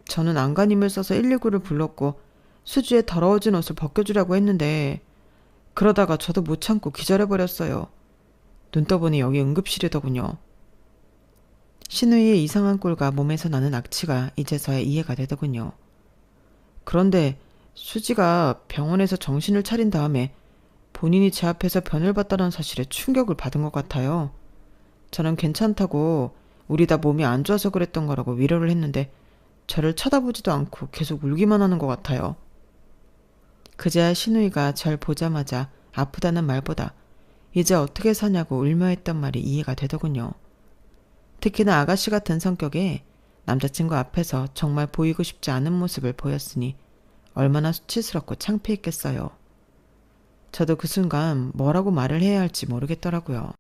저는 안간힘을 써서 119를 불렀고 수지의 더러워진 옷을 벗겨주려고 했는데 그러다가 저도 못 참고 기절해버렸어요. 눈 떠보니 여기 응급실이더군요. 신우이의 이상한 꼴과 몸에서 나는 악취가 이제서야 이해가 되더군요. 그런데 수지가 병원에서 정신을 차린 다음에 본인이 제 앞에서 변을 봤다는 사실에 충격을 받은 것 같아요. 저는 괜찮다고 우리 다 몸이 안 좋아서 그랬던 거라고 위로를 했는데 저를 쳐다보지도 않고 계속 울기만 하는 것 같아요. 그제야 신우이가 절 보자마자 아프다는 말보다 이제 어떻게 사냐고 울며 했던 말이 이해가 되더군요. 특히나 아가씨 같은 성격에 남자친구 앞에서 정말 보이고 싶지 않은 모습을 보였으니 얼마나 수치스럽고 창피했겠어요. 저도 그 순간 뭐라고 말을 해야 할지 모르겠더라고요.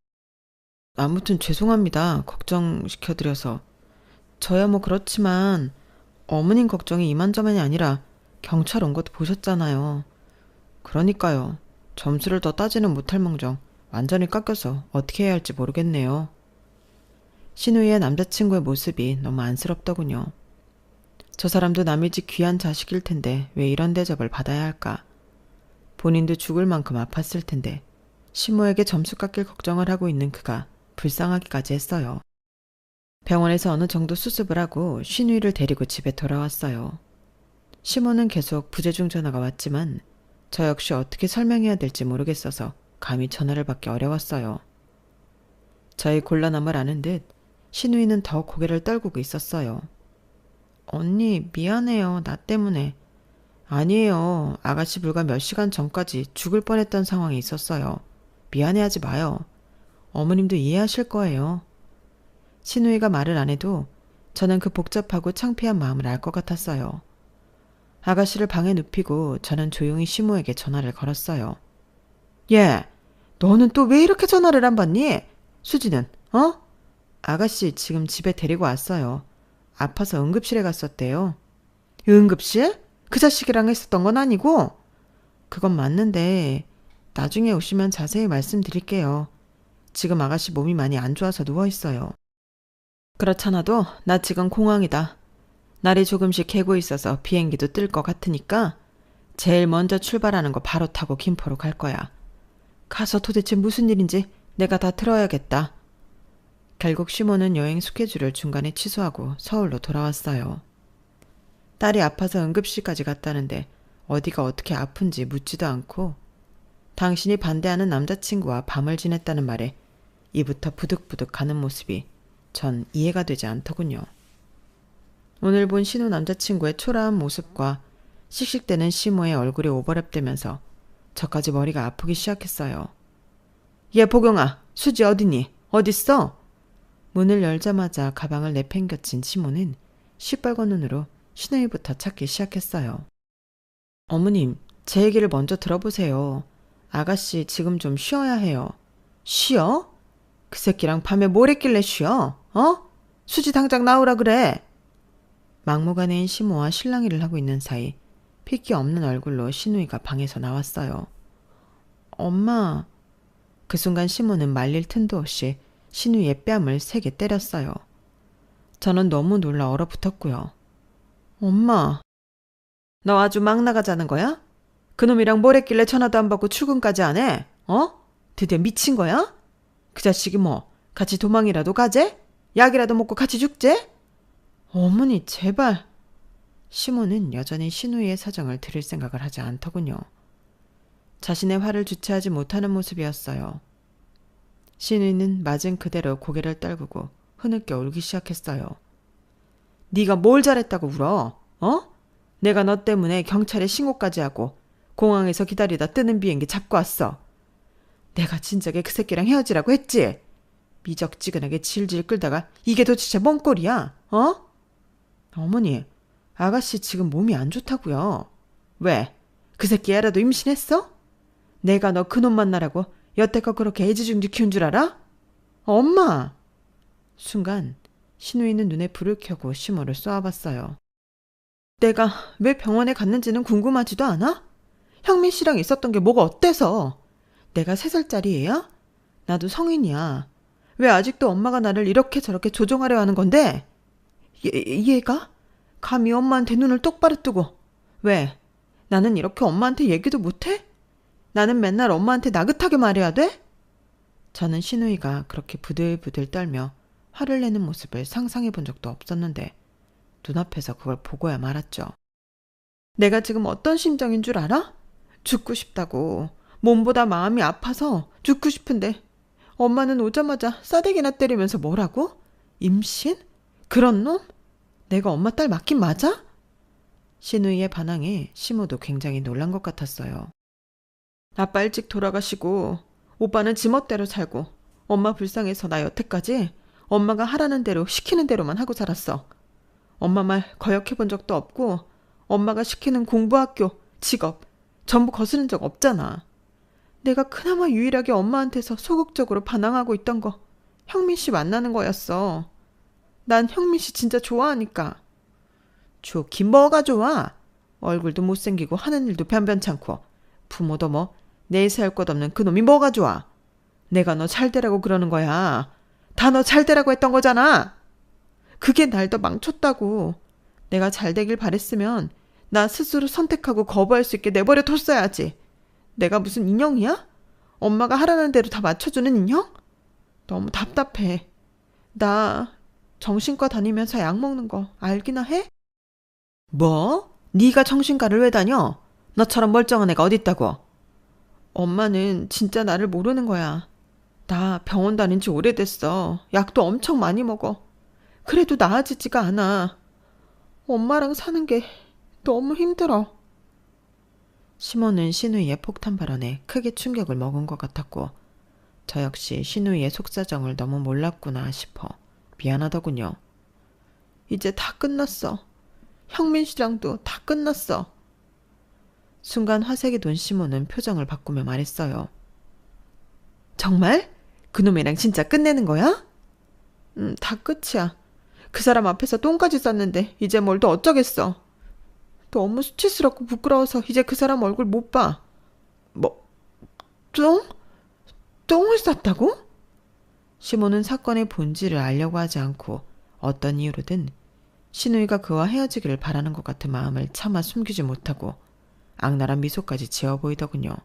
아무튼 죄송합니다. 걱정시켜드려서. 저야 뭐 그렇지만 어머님 걱정이 이만저만이 아니라 경찰 온 것도 보셨잖아요. 그러니까요. 점수를 더 따지는 못할 망정 완전히 깎여서 어떻게 해야 할지 모르겠네요. 신우이의 남자친구의 모습이 너무 안쓰럽더군요. 저 사람도 남의 집 귀한 자식일 텐데 왜 이런 대접을 받아야 할까? 본인도 죽을 만큼 아팠을 텐데 시모에게 점수 깎일 걱정을 하고 있는 그가 불쌍하기까지 했어요. 병원에서 어느 정도 수습을 하고 신우이를 데리고 집에 돌아왔어요. 시모는 계속 부재중 전화가 왔지만 저 역시 어떻게 설명해야 될지 모르겠어서 감히 전화를 받기 어려웠어요. 저의 곤란함을 아는 듯 신우이는 더 고개를 떨구고 있었어요. 언니 미안해요. 나 때문에. 아니에요. 아가씨 불과 몇 시간 전까지 죽을 뻔했던 상황이 있었어요. 미안해하지 마요. 어머님도 이해하실 거예요. 신우이가 말을 안 해도 저는 그 복잡하고 창피한 마음을 알 것 같았어요. 아가씨를 방에 눕히고 저는 조용히 시모에게 전화를 걸었어요. 예, 너는 또 왜 이렇게 전화를 안 받니? 수지는, 어? 아가씨 지금 집에 데리고 왔어요. 아파서 응급실에 갔었대요. 응급실? 그 자식이랑 했었던 건 아니고? 그건 맞는데 나중에 오시면 자세히 말씀드릴게요. 지금 아가씨 몸이 많이 안 좋아서 누워있어요. 그렇잖아도 나 지금 공황이다. 날이 조금씩 개고 있어서 비행기도 뜰 것 같으니까 제일 먼저 출발하는 거 바로 타고 김포로 갈 거야. 가서 도대체 무슨 일인지 내가 다 들어야겠다. 결국 시모는 여행 스케줄을 중간에 취소하고 서울로 돌아왔어요. 딸이 아파서 응급실까지 갔다는데 어디가 어떻게 아픈지 묻지도 않고 당신이 반대하는 남자친구와 밤을 지냈다는 말에 이부터 부득부득 가는 모습이 전 이해가 되지 않더군요. 오늘 본 신우 남자친구의 초라한 모습과 씩씩대는 시모의 얼굴이 오버랩되면서 저까지 머리가 아프기 시작했어요. 얘 보경아, 수지 어디니? 어딨어? 문을 열자마자 가방을 내팽겨친 시모는 시뻘건 눈으로 신우이부터 찾기 시작했어요. 어머님, 제 얘기를 먼저 들어보세요. 아가씨 지금 좀 쉬어야 해요. 쉬어? 그 새끼랑 밤에 뭘 했길래 쉬어? 수지 당장 나오라 그래. 막무가내인 시모와 실랑이를 하고 있는 사이 핏기 없는 얼굴로 신우이가 방에서 나왔어요. 엄마. 그 순간 시모는 말릴 틈도 없이 신우이의 뺨을 세게 때렸어요. 저는 너무 놀라 얼어붙었고요. 엄마. 너 아주 막 나가자는 거야? 그놈이랑 뭘 했길래 전화도 안 받고 출근까지 안 해? 드디어 미친 거야? 그 자식이 뭐 같이 도망이라도 가재? 약이라도 먹고 같이 죽재? 어머니 제발. 시모는 여전히 신우이의 사정을 들을 생각을 하지 않더군요. 자신의 화를 주체하지 못하는 모습이었어요. 신우이는 맞은 그대로 고개를 떨구고 흐느껴 울기 시작했어요. 네가 뭘 잘했다고 울어? 내가 너 때문에 경찰에 신고까지 하고 공항에서 기다리다 뜨는 비행기 잡고 왔어. 내가 진작에 그 새끼랑 헤어지라고 했지? 미적지근하게 질질 끌다가 이게 도대체 뭔 꼴이야? 어머니, 아가씨 지금 몸이 안 좋다고요. 왜? 그 새끼 애라도 임신했어? 내가 너 그놈 만나라고 여태껏 그렇게 애지중지 키운 줄 알아? 엄마! 순간 신우이는 눈에 불을 켜고 시모를 쏘아봤어요. 내가 왜 병원에 갔는지는 궁금하지도 않아? 형민 씨랑 있었던 게 뭐가 어때서? 내가 3살짜리 애야? 나도 성인이야. 왜 아직도 엄마가 나를 이렇게 저렇게 조종하려 하는 건데? 얘가? 감히 엄마한테 눈을 똑바로 뜨고. 왜? 나는 이렇게 엄마한테 얘기도 못해? 나는 맨날 엄마한테 나긋하게 말해야 돼? 저는 신우이가 그렇게 부들부들 떨며 화를 내는 모습을 상상해 본 적도 없었는데 눈앞에서 그걸 보고야 말았죠. 내가 지금 어떤 심정인 줄 알아? 죽고 싶다고. 몸보다 마음이 아파서 죽고 싶은데 엄마는 오자마자 싸대기나 때리면서 뭐라고? 임신? 그런 놈? 내가 엄마 딸 맞긴 맞아? 신우이의 반항에 시모도 굉장히 놀란 것 같았어요. 아빠 일찍 돌아가시고 오빠는 지멋대로 살고 엄마 불쌍해서 나 여태까지 엄마가 하라는 대로 시키는 대로만 하고 살았어. 엄마 말 거역해 본 적도 없고 엄마가 시키는 공부, 학교, 직업 전부 거스른 적 없잖아. 내가 그나마 유일하게 엄마한테서 소극적으로 반항하고 있던 거 형민 씨 만나는 거였어. 난 형민 씨 진짜 좋아하니까. 좋긴 뭐가 좋아? 얼굴도 못생기고 하는 일도 변변찮고 부모도 뭐 내세할 것 없는 그놈이 뭐가 좋아? 내가 너 잘되라고 그러는 거야. 다 너 잘되라고 했던 거잖아. 그게 날 더 망쳤다고. 내가 잘되길 바랬으면 나 스스로 선택하고 거부할 수 있게 내버려 뒀어야지. 내가 무슨 인형이야? 엄마가 하라는 대로 다 맞춰주는 인형? 너무 답답해. 나 정신과 다니면서 약 먹는 거 알기나 해? 뭐? 네가 정신과를 왜 다녀? 너처럼 멀쩡한 애가 어딨다고? 엄마는 진짜 나를 모르는 거야. 나 병원 다닌 지 오래됐어. 약도 엄청 많이 먹어. 그래도 나아지지가 않아. 엄마랑 사는 게 너무 힘들어. 시모는 신우이의 폭탄 발언에 크게 충격을 먹은 것 같았고 저 역시 신우이의 속사정을 너무 몰랐구나 싶어 미안하더군요. 이제 다 끝났어. 형민 씨랑도 다 끝났어. 순간 화색이 돈 시모는 표정을 바꾸며 말했어요. 정말? 그놈이랑 진짜 끝내는 거야? 다 끝이야. 그 사람 앞에서 똥까지 쌌는데 이제 뭘 더 어쩌겠어. 너무 수치스럽고 부끄러워서 이제 그 사람 얼굴 못 봐. 뭐? 똥? 똥을 쌌다고? 시모는 사건의 본질을 알려고 하지 않고 어떤 이유로든 신우이가 그와 헤어지기를 바라는 것 같은 마음을 차마 숨기지 못하고 악랄한 미소까지 지어 보이더군요.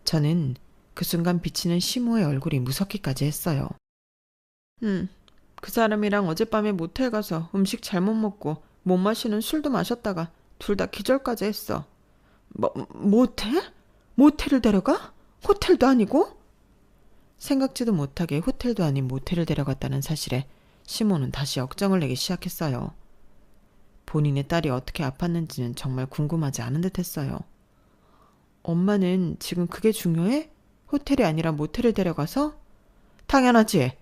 저는 그 순간 비치는 시모의 얼굴이 무섭기까지 했어요. 그 사람이랑 어젯밤에 모텔 가서 음식 잘못 먹고 못 마시는 술도 마셨다가 둘 다 기절까지 했어. 모텔? 모텔을 데려가? 호텔도 아니고? 생각지도 못하게 호텔도 아닌 모텔을 데려갔다는 사실에 시모는 다시 억정을 내기 시작했어요. 본인의 딸이 어떻게 아팠는지는 정말 궁금하지 않은 듯 했어요. 엄마는 지금 그게 중요해? 호텔이 아니라 모텔을 데려가서? 당연하지.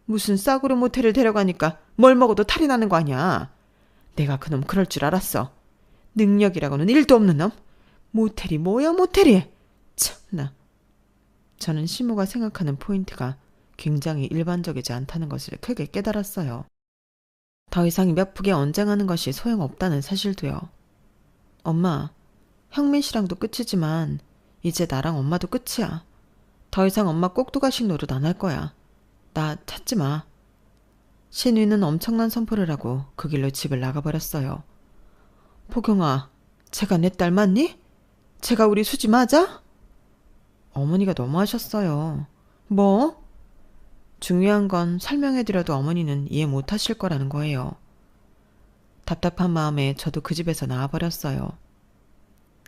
무슨 싸구려 모텔을 데려가니까 뭘 먹어도 탈이 나는 거 아니야. 내가 그놈 그럴 줄 알았어. 능력이라고는 1도 없는 놈. 모텔이 뭐야 모텔이. 참나. 저는 시모가 생각하는 포인트가 굉장히 일반적이지 않다는 것을 크게 깨달았어요. 더 이상 입 아프게 언쟁하는 것이 소용없다는 사실도요. 엄마, 형민 씨랑도 끝이지만 이제 나랑 엄마도 끝이야. 더 이상 엄마 꼭두가식 노릇 안 할 거야. 나 찾지 마. 신우이는 엄청난 선포를 하고 그 길로 집을 나가버렸어요. 포경아, 제가 내 딸 맞니? 제가 우리 수지 맞아? 어머니가 너무하셨어요. 뭐? 중요한 건 설명해드려도 어머니는 이해 못하실 거라는 거예요. 답답한 마음에 저도 그 집에서 나와버렸어요.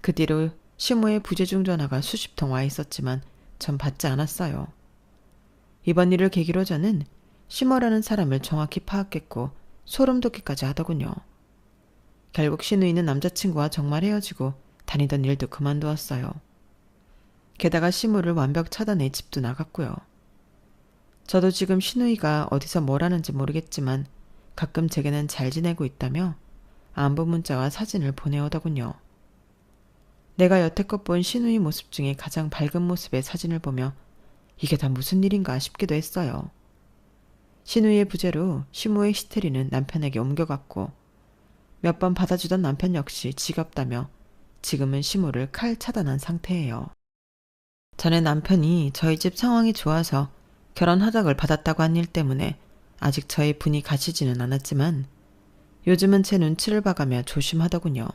그 뒤로 시모의 부재중 전화가 수십 통 와 있었지만 전 받지 않았어요. 이번 일을 계기로 저는 시모라는 사람을 정확히 파악했고 소름 돋기까지 하더군요. 결국 신우이는 남자친구와 정말 헤어지고 다니던 일도 그만두었어요. 게다가 시모를 완벽 차단해 집도 나갔고요. 저도 지금 신우이가 어디서 뭘 하는지 모르겠지만 가끔 제게는 잘 지내고 있다며 안부 문자와 사진을 보내오더군요. 내가 여태껏 본 신우이 모습 중에 가장 밝은 모습의 사진을 보며 이게 다 무슨 일인가 싶기도 했어요. 신우이의 부재로 시모의 히스테리는 남편에게 옮겨갔고 몇 번 받아주던 남편 역시 지겹다며 지금은 시모를 칼 차단한 상태예요. 전에 남편이 저희 집 상황이 좋아서 결혼 허락을 받았다고 한 일 때문에 아직 저의 분이 가시지는 않았지만 요즘은 제 눈치를 봐가며 조심하더군요.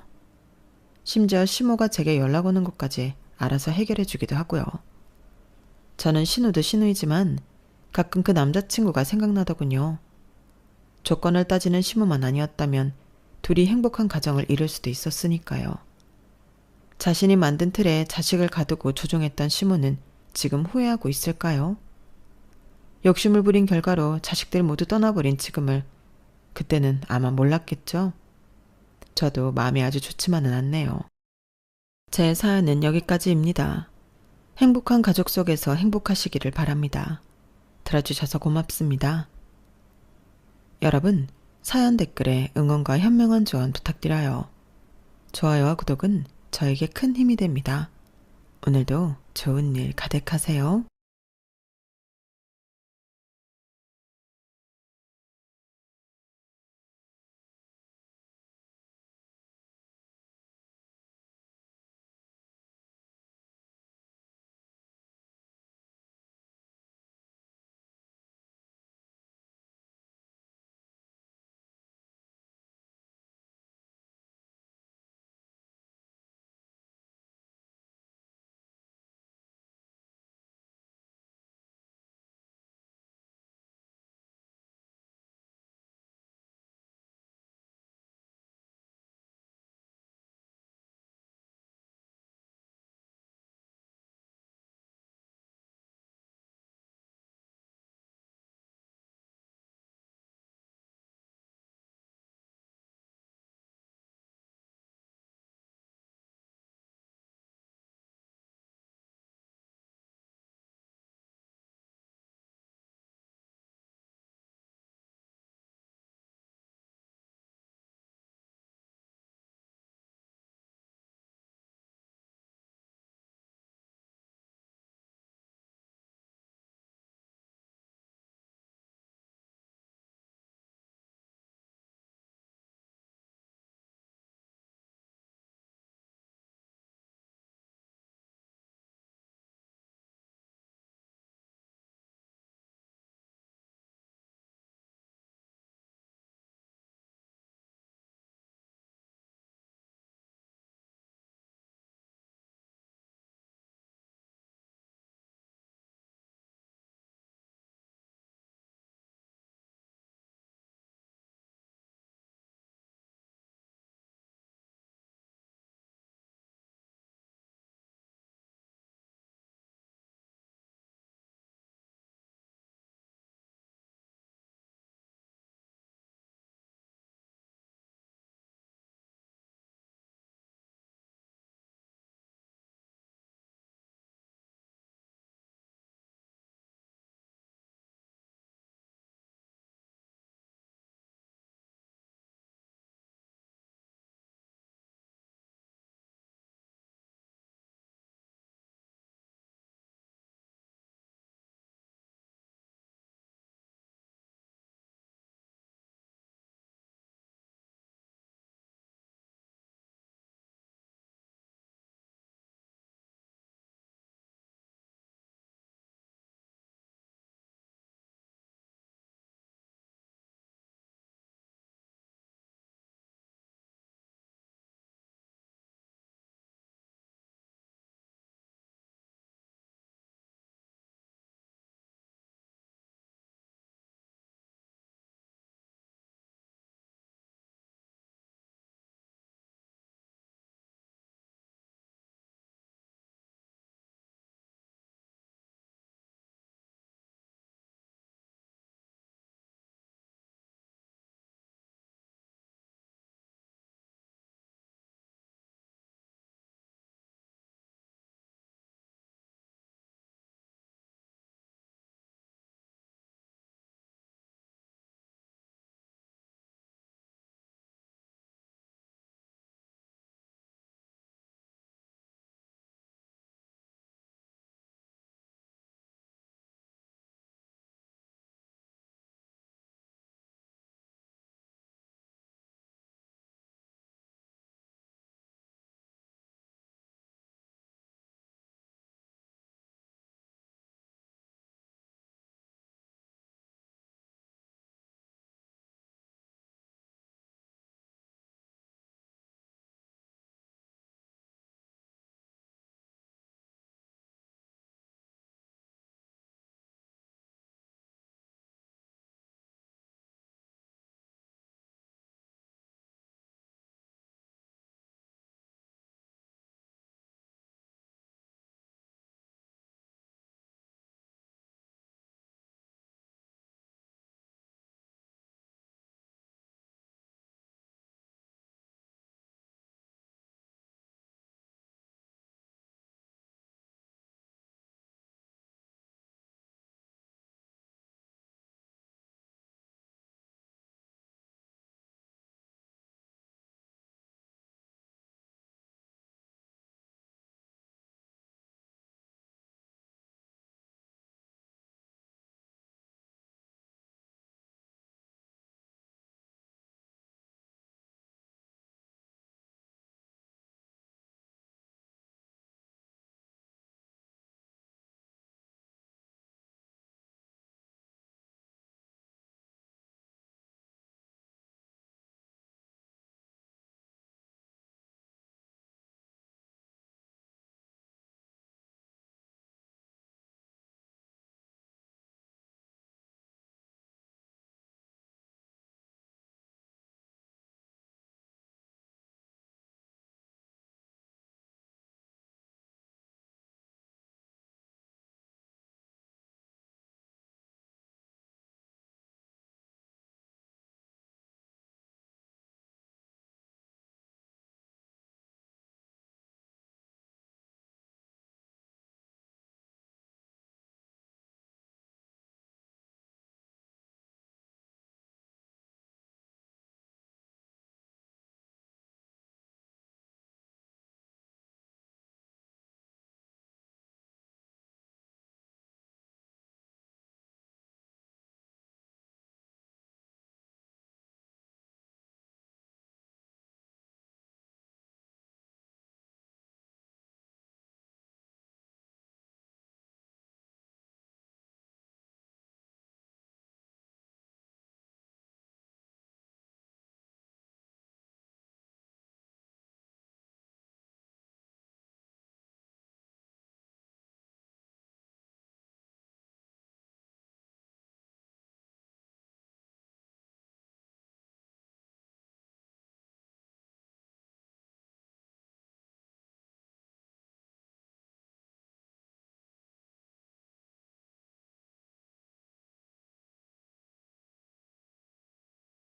심지어 시모가 제게 연락 오는 것까지 알아서 해결해 주기도 하고요. 저는 신우도 신우이지만 가끔 그 남자친구가 생각나더군요. 조건을 따지는 시모만 아니었다면 둘이 행복한 가정을 이룰 수도 있었으니까요. 자신이 만든 틀에 자식을 가두고 조종했던 시모는 지금 후회하고 있을까요? 욕심을 부린 결과로 자식들 모두 떠나버린 지금을 그때는 아마 몰랐겠죠? 저도 마음이 아주 좋지만은 않네요. 제 사연은 여기까지입니다. 행복한 가족 속에서 행복하시기를 바랍니다. 들어주셔서 고맙습니다. 여러분, 사연 댓글에 응원과 현명한 조언 부탁드려요. 좋아요와 구독은 저에게 큰 힘이 됩니다. 오늘도 좋은 일 가득하세요.